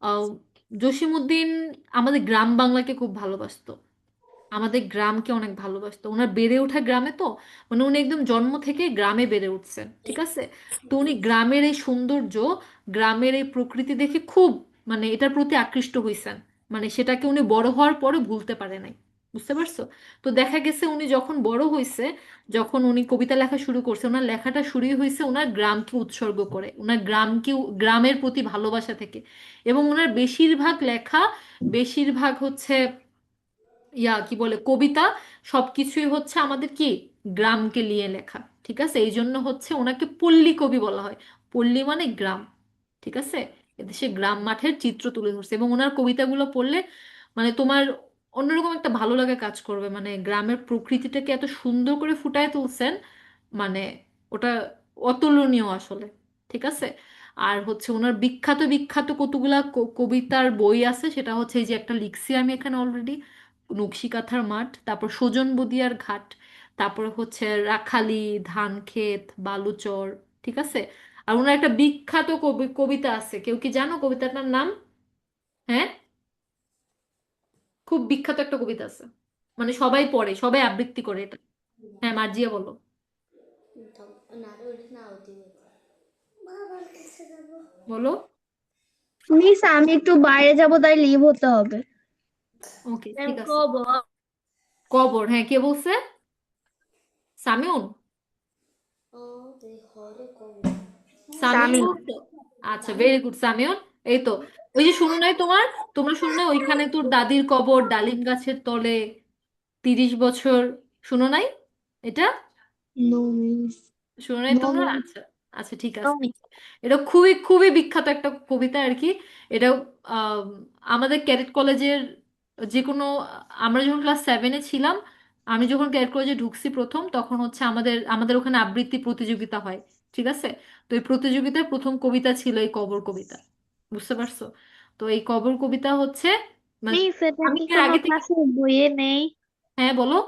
আহ জসীমউদ্দিন আমাদের গ্রাম বাংলাকে খুব ভালোবাসতো, আমাদের গ্রামকে অনেক ভালোবাসতো। ওনার বেড়ে ওঠা গ্রামে, তো মানে উনি একদম জন্ম থেকে গ্রামে বেড়ে উঠছেন। ঠিক আছে, তো উনি গ্রামের এই সৌন্দর্য, গ্রামের এই প্রকৃতি দেখে খুব, মানে এটার প্রতি আকৃষ্ট হইছেন। মানে সেটাকে উনি বড় হওয়ার পরে ভুলতে পারে নাই। বুঝতে পারছো? তো দেখা গেছে উনি যখন বড় হয়েছে, যখন উনি কবিতা লেখা শুরু করছে, ওনার লেখাটা শুরুই হয়েছে ওনার গ্রামকে উৎসর্গ করে, ওনার গ্রামকে, গ্রামের প্রতি ভালোবাসা থেকে। এবং ওনার বেশিরভাগ লেখা, বেশিরভাগ হচ্ছে কি বলে, কবিতা, সবকিছুই হচ্ছে আমাদের কি, গ্রামকে নিয়ে লেখা। ঠিক আছে, এই জন্য হচ্ছে ওনাকে পল্লী কবি বলা হয়। পল্লী মানে গ্রাম। ঠিক আছে, এদেশে গ্রাম মাঠের চিত্র তুলে ধরছে, এবং ওনার কবিতাগুলো পড়লে মানে তোমার অন্যরকম একটা ভালো লাগা কাজ করবে। মানে গ্রামের প্রকৃতিটাকে এত সুন্দর করে ফুটায় তুলছেন, মানে ওটা অতুলনীয় আসলে। ঠিক আছে, আর হচ্ছে ওনার বিখ্যাত বিখ্যাত কতগুলা কবিতার বই আছে, সেটা হচ্ছে এই যে একটা লিখছি আমি এখানে অলরেডি, নকশিকাঁথার মাঠ, তারপর সুজন বদিয়ার ঘাট, তারপর হচ্ছে রাখালি, ধানক্ষেত, বালুচর। ঠিক আছে, আর ওনার একটা বিখ্যাত কবিতা আছে, কেউ কি জানো কবিতাটার নাম? হ্যাঁ, খুব বিখ্যাত একটা কবিতা আছে, মানে সবাই পড়ে, সবাই আবৃত্তি করে এটা। হ্যাঁ, মার্জিয়া বলো। বলো। মিস আমি একটু বাইরে যাব, তাই লিভ হতে হবে। ওকে, ঠিক আছে। কবর, হ্যাঁ, কে বলছে? সামিউন? সামিউন সামি। বলছো? আচ্ছা, ভেরি গুড সামিউন। এই তো, ওই যে শুনো নাই তোমরা শুনো নাই ওইখানে তোর দাদির কবর ডালিম গাছের তলে, 30 বছর, শুনো নাই এটা? No miss. শুনো নাই নো তোমরা? মিস। আচ্ছা, আচ্ছা, ঠিক আছে। এটা খুবই খুবই বিখ্যাত একটা কবিতা আর কি। এটা আম, আমাদের ক্যাডেট কলেজের যে কোনো, আমরা যখন ক্লাস 7-এ ছিলাম, আমি যখন ক্যাডেট কলেজে ঢুকছি প্রথম, তখন হচ্ছে আমাদের আমাদের ওখানে আবৃত্তি প্রতিযোগিতা হয়, ঠিক আছে? তো এই প্রতিযোগিতার প্রথম কবিতা ছিল এই কবর কবিতা, বুঝতে পারছো? তো এই কবর কবিতা হচ্ছে মানে মিস, এটা আমি কি এর কোনো আগে থেকে, ক্লাসের বইয়ে নেই? হ্যাঁ বলো।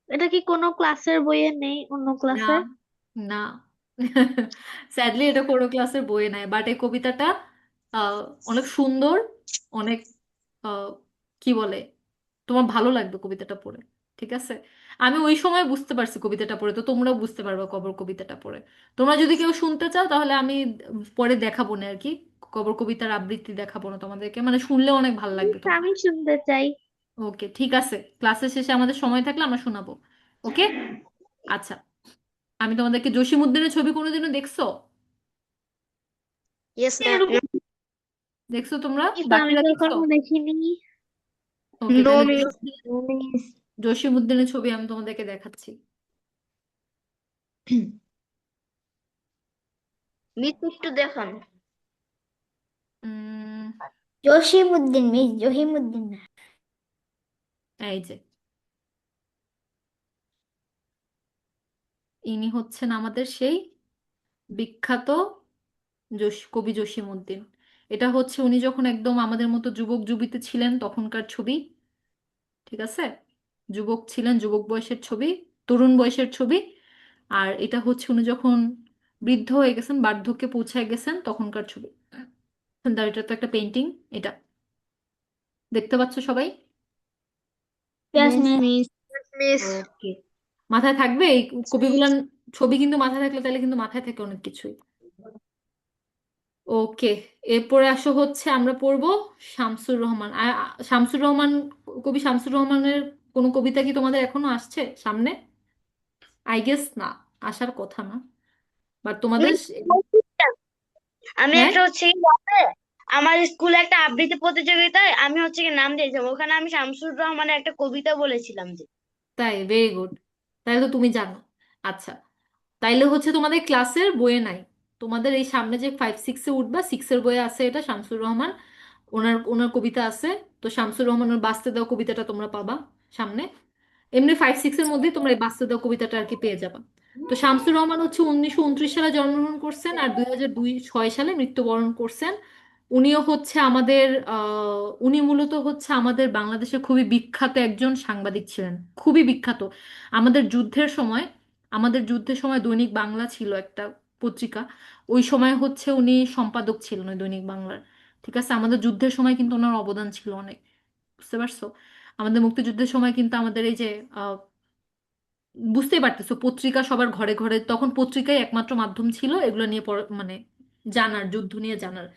এটা কি কোনো ক্লাসের বইয়ে নেই, অন্য না, ক্লাসে? না, স্যাডলি এটা কোনো ক্লাসের বইয়ে নাই, বাট এই কবিতাটা আহ, অনেক সুন্দর, অনেক আহ, কি বলে, তোমার ভালো লাগবে কবিতাটা পড়ে, ঠিক আছে? আমি ওই সময় বুঝতে পারছি কবিতাটা পড়ে, তো তোমরাও বুঝতে পারবে কবর কবিতাটা পড়ে। তোমরা যদি কেউ শুনতে চাও তাহলে আমি পরে দেখাবো না আর কি, কবর কবিতার আবৃত্তি দেখাবো না তোমাদেরকে, মানে শুনলে অনেক ভালো লাগবে মিস, তোমার। আমি শুনতে চাই। ওকে, ঠিক আছে, ক্লাসের শেষে আমাদের সময় থাকলে আমরা শোনাবো। ওকে, আচ্ছা। আমি তোমাদেরকে জসীমউদ্দিনের ছবি কোনোদিনও দেখছো? ইয়েস এরকম ম্যাম। দেখছো তোমরা? মিস, আমি বাকিরা দেখছো? কখনো দেখিনি। ওকে, নো তাহলে মিস। No miss. জসীমউদ্দিনের ছবি আমি তোমাদেরকে দেখাচ্ছি। মিস একটু দেখান। উম, জসিমউদ্দিন মিস, জহিমউদ্দিন না। এই যে, ইনি হচ্ছেন আমাদের সেই বিখ্যাত কবি জসীমউদ্দিন। এটা হচ্ছে উনি যখন একদম আমাদের মতো যুবক যুবতী ছিলেন তখনকার ছবি, ঠিক আছে? যুবক ছিলেন, যুবক বয়সের ছবি, তরুণ বয়সের ছবি। আর এটা হচ্ছে উনি যখন বৃদ্ধ হয়ে গেছেন, বার্ধক্যে পৌঁছায় গেছেন তখনকার ছবি। এটা তো একটা পেন্টিং, এটা দেখতে পাচ্ছ সবাই? Yes yes miss. Miss. Miss. Okay, মাথায় থাকবে এই কবিগুলার ছবি, কিন্তু মাথায় থাকলে তাহলে কিন্তু মাথায় থাকে অনেক কিছুই। ওকে, এরপরে আসো হচ্ছে আমরা পড়বো শামসুর রহমান। শামসুর রহমান, কবি শামসুর রহমানের কোনো কবিতা কি তোমাদের এখনো আসছে সামনে? আই গেস না, আসার কথা না, বাট তোমাদের মিস, আমি হ্যাঁ, একটা হচ্ছে কি জানো, আমার স্কুলে একটা আবৃত্তি প্রতিযোগিতায় আমি হচ্ছে কি নাম দিয়েছিলাম, ওখানে আমি শামসুর রহমানের একটা কবিতা বলেছিলাম যে। তাই ভেরি গুড, তাহলে তো তুমি জানো। আচ্ছা, তাইলে হচ্ছে তোমাদের ক্লাসের বইয়ে নাই, তোমাদের এই সামনে যে 5-6-এ উঠবা, 6-এর বইয়ে আছে এটা শামসুর রহমান, ওনার ওনার কবিতা আছে। তো শামসুর রহমানের বাঁচতে দাও কবিতাটা তোমরা পাবা সামনে। এমনি 5-6-এর মধ্যে তোমরা এই বাঁচতে দাও কবিতাটা আর কি পেয়ে যাবা। তো শামসুর রহমান হচ্ছে 1929 সালে জন্মগ্রহণ করছেন আর 2006 সালে মৃত্যুবরণ করছেন। উনিও হচ্ছে আমাদের উনি মূলত হচ্ছে আমাদের বাংলাদেশের খুবই বিখ্যাত একজন সাংবাদিক ছিলেন, খুবই বিখ্যাত। আমাদের যুদ্ধের সময়, আমাদের যুদ্ধের সময় দৈনিক বাংলা ছিল একটা পত্রিকা, ওই সময় হচ্ছে উনি সম্পাদক ছিলেন ওই দৈনিক বাংলার, ঠিক আছে? আমাদের যুদ্ধের সময় কিন্তু ওনার অবদান ছিল অনেক, বুঝতে পারছো? আমাদের মুক্তিযুদ্ধের সময় কিন্তু আমাদের এই যে বুঝতেই পারতেছো, পত্রিকা সবার ঘরে ঘরে, তখন পত্রিকাই একমাত্র মাধ্যম ছিল এগুলো নিয়ে মানে জানার, যুদ্ধ নিয়ে জানার।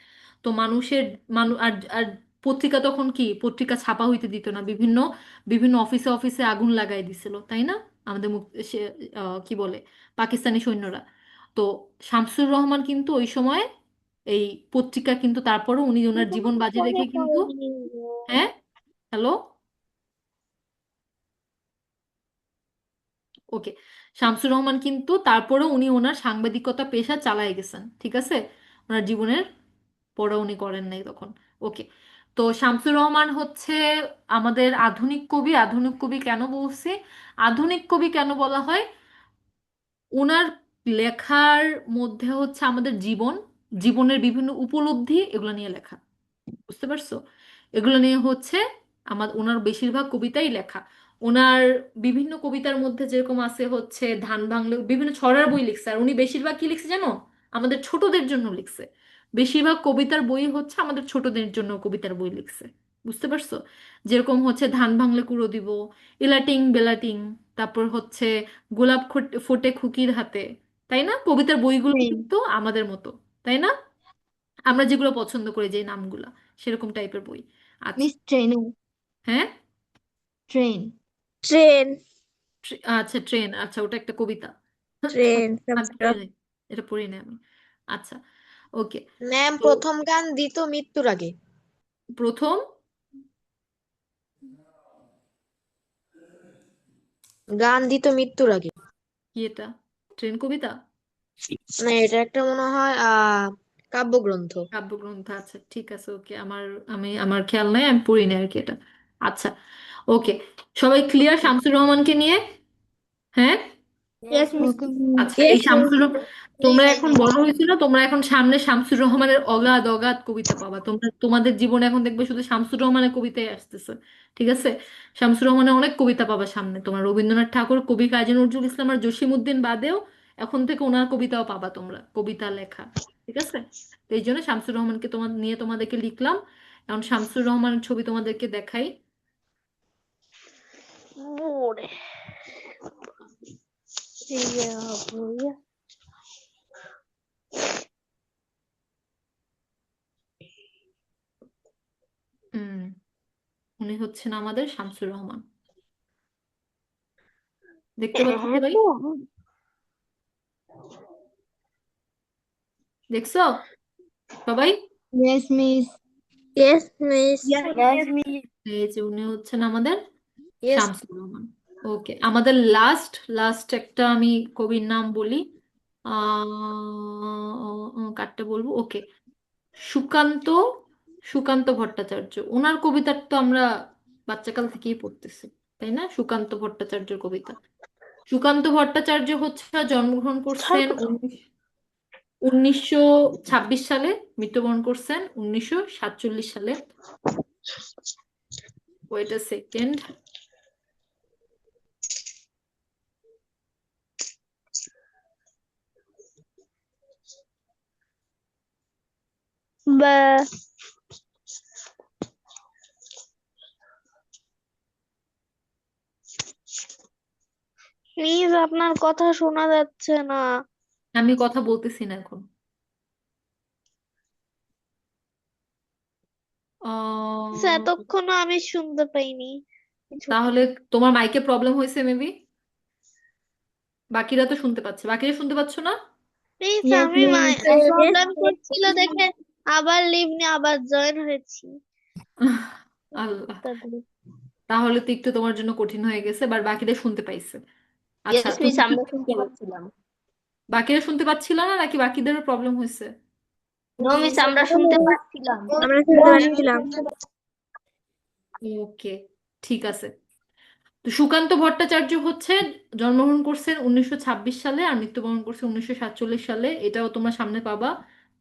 তো মানুষের মানুষ আর আর পত্রিকা তখন কি, পত্রিকা ছাপা হইতে দিত না, বিভিন্ন বিভিন্ন অফিসে অফিসে আগুন লাগাই দিছিল, তাই না? আমাদের কি বলে, পাকিস্তানি সৈন্যরা। তো শামসুর রহমান কিন্তু ওই সময় এই পত্রিকা কিন্তু, তারপরও উনি ওনার জীবন বাজি মনে রেখে কিন্তু, পড়েনি। হ্যাঁ, হ্যালো, ওকে, শামসুর রহমান কিন্তু তারপরেও উনি ওনার সাংবাদিকতা পেশা চালায় গেছেন, ঠিক আছে? ওনার জীবনের পরে উনি করেন নাই তখন। ওকে, তো শামসুর রহমান হচ্ছে আমাদের আধুনিক কবি। আধুনিক কবি কেন বলছি, আধুনিক কবি কেন বলা হয়? ওনার লেখার মধ্যে হচ্ছে আমাদের জীবন, জীবনের বিভিন্ন উপলব্ধি এগুলো নিয়ে লেখা, বুঝতে পারছো? এগুলো নিয়ে হচ্ছে আমার ওনার বেশিরভাগ কবিতাই লেখা। ওনার বিভিন্ন কবিতার মধ্যে যেরকম আছে হচ্ছে ধান ভাঙলে, বিভিন্ন ছড়ার বই লিখছে, আর উনি বেশিরভাগ কি লিখছে জানো? আমাদের ছোটদের জন্য লিখছে। বেশিরভাগ কবিতার বই হচ্ছে আমাদের ছোটদের জন্য কবিতার বই লিখছে, বুঝতে পারছো? যেরকম হচ্ছে ধান ভাঙলে কুড়ো দিব, ইলাটিং বেলাটিং, তারপর হচ্ছে গোলাপ ফোটে খুকির হাতে, তাই না? কবিতার বইগুলো হুম। কিন্তু আমাদের মতো, তাই না? আমরা যেগুলো পছন্দ করি যে নামগুলা, সেরকম টাইপের বই। আচ্ছা। মিস ট্রেনে হ্যাঁ, ট্রেন ট্রেন আচ্ছা ট্রেন, আচ্ছা ওটা একটা কবিতা। ট্রেন আমি পড়ি নাই, এটা পড়ি নাই আমি। আচ্ছা, ওকে। ম্যাম তো প্রথম গান দিত মৃত্যুর আগে। প্রথম গান দিত মৃত্যুর আগে। কি এটা? ট্রেন কবিতা? না, এটা একটা মনে হয় কাব্যগ্রন্থ। কাব্যগ্রন্থ, আচ্ছা ঠিক আছে, ওকে। আমার খেয়াল নাই, আমি পড়ি নাই আর কি এটা। আচ্ছা, ওকে। সবাই ক্লিয়ার শামসুর রহমানকে নিয়ে? হ্যাঁ। Yes miss. আচ্ছা, এই তোমরা এখন বড় হয়েছো না, তোমরা এখন সামনে শামসুর রহমানের অগাধ অগাধ কবিতা পাবা। তোমরা তোমাদের জীবনে এখন দেখবে শুধু শামসুর রহমানের কবিতাই আসতেছে। ঠিক আছে? শামসুর রহমানের অনেক কবিতা পাবা সামনে। তোমার রবীন্দ্রনাথ ঠাকুর, কবি কাজী নজরুল ইসলাম আর জসিমউদ্দিন বাদেও এখন থেকে ওনার কবিতাও পাবা তোমরা, কবিতা লেখা। ঠিক আছে? তো এই জন্য শামসুর রহমানকে নিয়ে তোমাদেরকে লিখলাম। এখন শামসুর রহমানের ছবি তোমাদেরকে দেখাই। মোড়ে ইয়া বইয়া হুম, উনি হচ্ছেন আমাদের শামসুর রহমান। দেখতে পাচ্ছ সবাই? দেখছো সবাই? Yes miss. ইয়েস মিস এই যে উনি হচ্ছেন আমাদের ইয়েস। শামসুর রহমান। ওকে, আমাদের লাস্ট লাস্ট একটা আমি কবির নাম বলি। কারটা বলবো? ওকে, সুকান্ত, সুকান্ত ভট্টাচার্য। ওনার কবিতা তো আমরা বাচ্চাকাল থেকেই পড়তেছি, তাই না? সুকান্ত ভট্টাচার্যের কবিতা। সুকান্ত ভট্টাচার্য হচ্ছে জন্মগ্রহণ করছেন 1926 সালে, মৃত্যুবরণ করছেন 1947 সালে। Wait a second. বা প্লিজ আপনার কথা শোনা যাচ্ছে না। আমি কথা বলতেছি না এখন। আহ, এতক্ষণও আমি শুনতে পাইনি কিছু। তাহলে তোমার মাইকে প্রবলেম হয়েছে মেবি। বাকিরা তো শুনতে পাচ্ছে, বাকিরা শুনতে পাচ্ছ না? প্লিজ ইয়েস আমি মিস। প্রবলেম করছিল দেখে আবার লিভ নিয়ে আবার জয়েন হয়েছি। আল্লাহ, তাহলে তো একটু তোমার জন্য কঠিন হয়ে গেছে, বাট বাকিরা শুনতে পাইছে। আচ্ছা, ইয়েস মিস, তুমি একটু আমরা check শুনতে করো। পাচ্ছিলাম। বাকিরা শুনতে পাচ্ছিল না নাকি বাকিদেরও প্রবলেম হয়েছে? নো মিস, আমরা শুনতে পাচ্ছিলাম। আমরা শুনতে পাচ্ছিলাম। ওকে, ঠিক আছে। তো সুকান্ত ভট্টাচার্য হচ্ছে জন্মগ্রহণ করছেন 1926 সালে আর মৃত্যুবরণ করছে 1947 সালে। এটাও তোমরা সামনে পাবা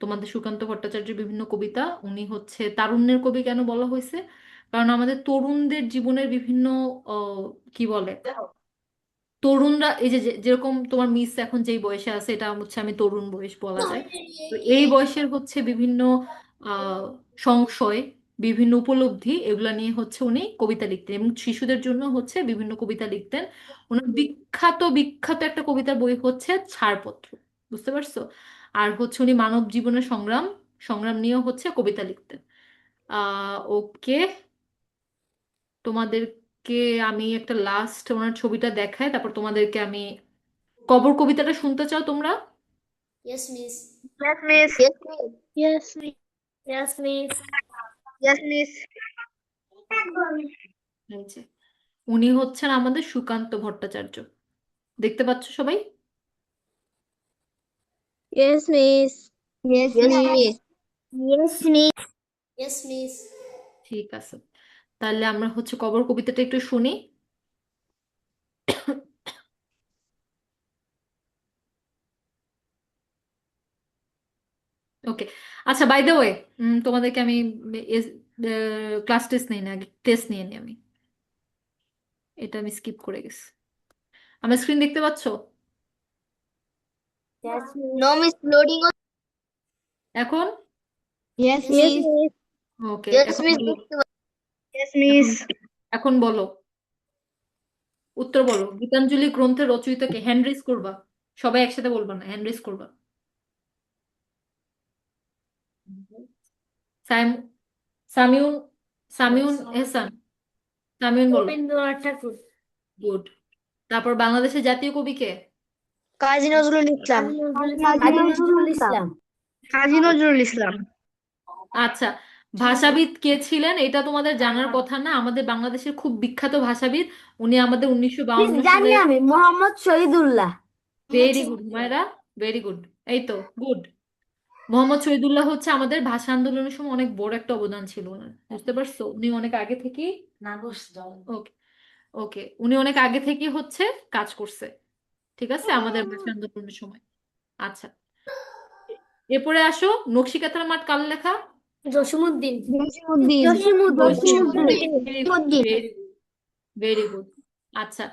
তোমাদের সুকান্ত ভট্টাচার্যের বিভিন্ন কবিতা। উনি হচ্ছে তারুণ্যের কবি কেন বলা হয়েছে? কারণ আমাদের তরুণদের জীবনের বিভিন্ন কি বলে, তরুণরা এই যে যেরকম তোমার মিস এখন যেই বয়সে আছে, এটা হচ্ছে আমি তরুণ বয়স বলা যায়। তো এই বয়সের হচ্ছে বিভিন্ন আহ সংশয়, বিভিন্ন উপলব্ধি, এগুলা নিয়ে হচ্ছে উনি কবিতা লিখতেন এবং শিশুদের জন্য হচ্ছে বিভিন্ন কবিতা লিখতেন। ওনার বিখ্যাত বিখ্যাত একটা কবিতার বই হচ্ছে ছাড়পত্র। বুঝতে পারছো? আর হচ্ছে উনি মানব জীবনের সংগ্রাম সংগ্রাম নিয়েও হচ্ছে কবিতা লিখতেন। ওকে, তোমাদেরকে আমি একটা লাস্ট ওনার ছবিটা দেখাই, তারপর তোমাদেরকে আমি কবর কবিতাটা শুনতে চাও তোমরা? Yes miss. Yes miss yes miss. Yes miss yes miss yes miss. এই যে উনি হচ্ছেন আমাদের সুকান্ত ভট্টাচার্য। দেখতে পাচ্ছ সবাই? Yes miss yes yes miss. Miss. Yes miss. Yes miss. ঠিক আছে, তাহলে আমরা হচ্ছে কবর কবিতাটা একটু শুনি। ওকে, আচ্ছা, বাই দ্য ওয়ে, তোমাদেরকে আমি ক্লাস টেস্ট নিই না, আগে টেস্ট নিয়ে নিই আমি। এটা আমি স্কিপ করে গেছি। আমার স্ক্রিন দেখতে পাচ্ছো নো মিস, লোডিং। এখন? Yes yes miss. মিস ওকে, ইয়েস এখন মিস বলো। দেখতে পাচ্ছি। ইয়েস এখন মিস। এখন বলো, উত্তর বলো। গীতাঞ্জলি গ্রন্থের রচয়িতাকে? হ্যান্ড রেজ করবা, সবাই একসাথে বলবা না, হ্যান্ড রেজ করবা। সাইম সামিউন সামিউন এহসান। সামিউন বলো। রবীন্দ্রনাথ ঠাকুর। গুড। তারপর বাংলাদেশের জাতীয় কবি কে? কাজী নজরুল ইসলাম। কাজী নজরুল ইসলাম। কাজী নজরুল ইসলাম। আচ্ছা, ভাষাবিদ কে ছিলেন এটা তোমাদের জানার কথা না, আমাদের বাংলাদেশের খুব বিখ্যাত ভাষাবিদ। উনি আমাদের 1952 জানি সালে। আমি, Mohammad Shahidullah. Very good Humaira, very good. এই তো গুড। মোহাম্মদ শহীদুল্লাহ হচ্ছে আমাদের ভাষা আন্দোলনের সময় অনেক বড় একটা অবদান ছিল ওনার, বুঝতে পারছো? উনি অনেক আগে থেকেই ওকে ওকে উনি অনেক আগে থেকেই হচ্ছে কাজ করছে, ঠিক আছে, আমাদের ভাষা আন্দোলনের সময়। আচ্ছা, এরপরে আসো, নকশিকাঁথার মাঠ কার লেখা? Jasimuddin. Jasimuddin. Jasimuddin. Very good, very good, very good. আচ্ছা,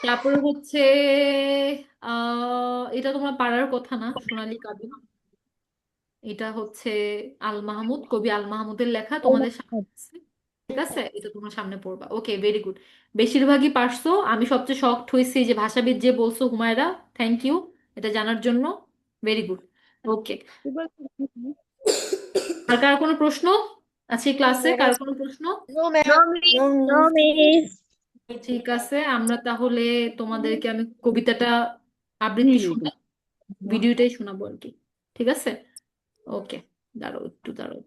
তারপরে হচ্ছে এটা তোমার পারার কথা না, সোনালী কাব্য। এটা হচ্ছে আল মাহমুদ, কবি আল মাহমুদের লেখা, তোমাদের সামনে আছে, ঠিক আছে, এটা তোমার সামনে পড়বা। ওকে, ভেরি গুড। বেশিরভাগই পারছো। আমি সবচেয়ে শকড হয়েছি যে ভাষাবিদ যে বলছো হুমায়রা, থ্যাংক ইউ এটা জানার জন্য। Very good. ওকে, আর কার কোনো প্রশ্ন আছে ক্লাসে? কার কোনো প্রশ্ন? No miss. ঠিক আছে, আমরা তাহলে তোমাদেরকে আমি কবিতাটা আবৃত্তি শোনাই, ভিডিওটাই শোনাবো আর কি, ঠিক আছে? ওকে, দাঁড়াও একটু দাঁড়াও।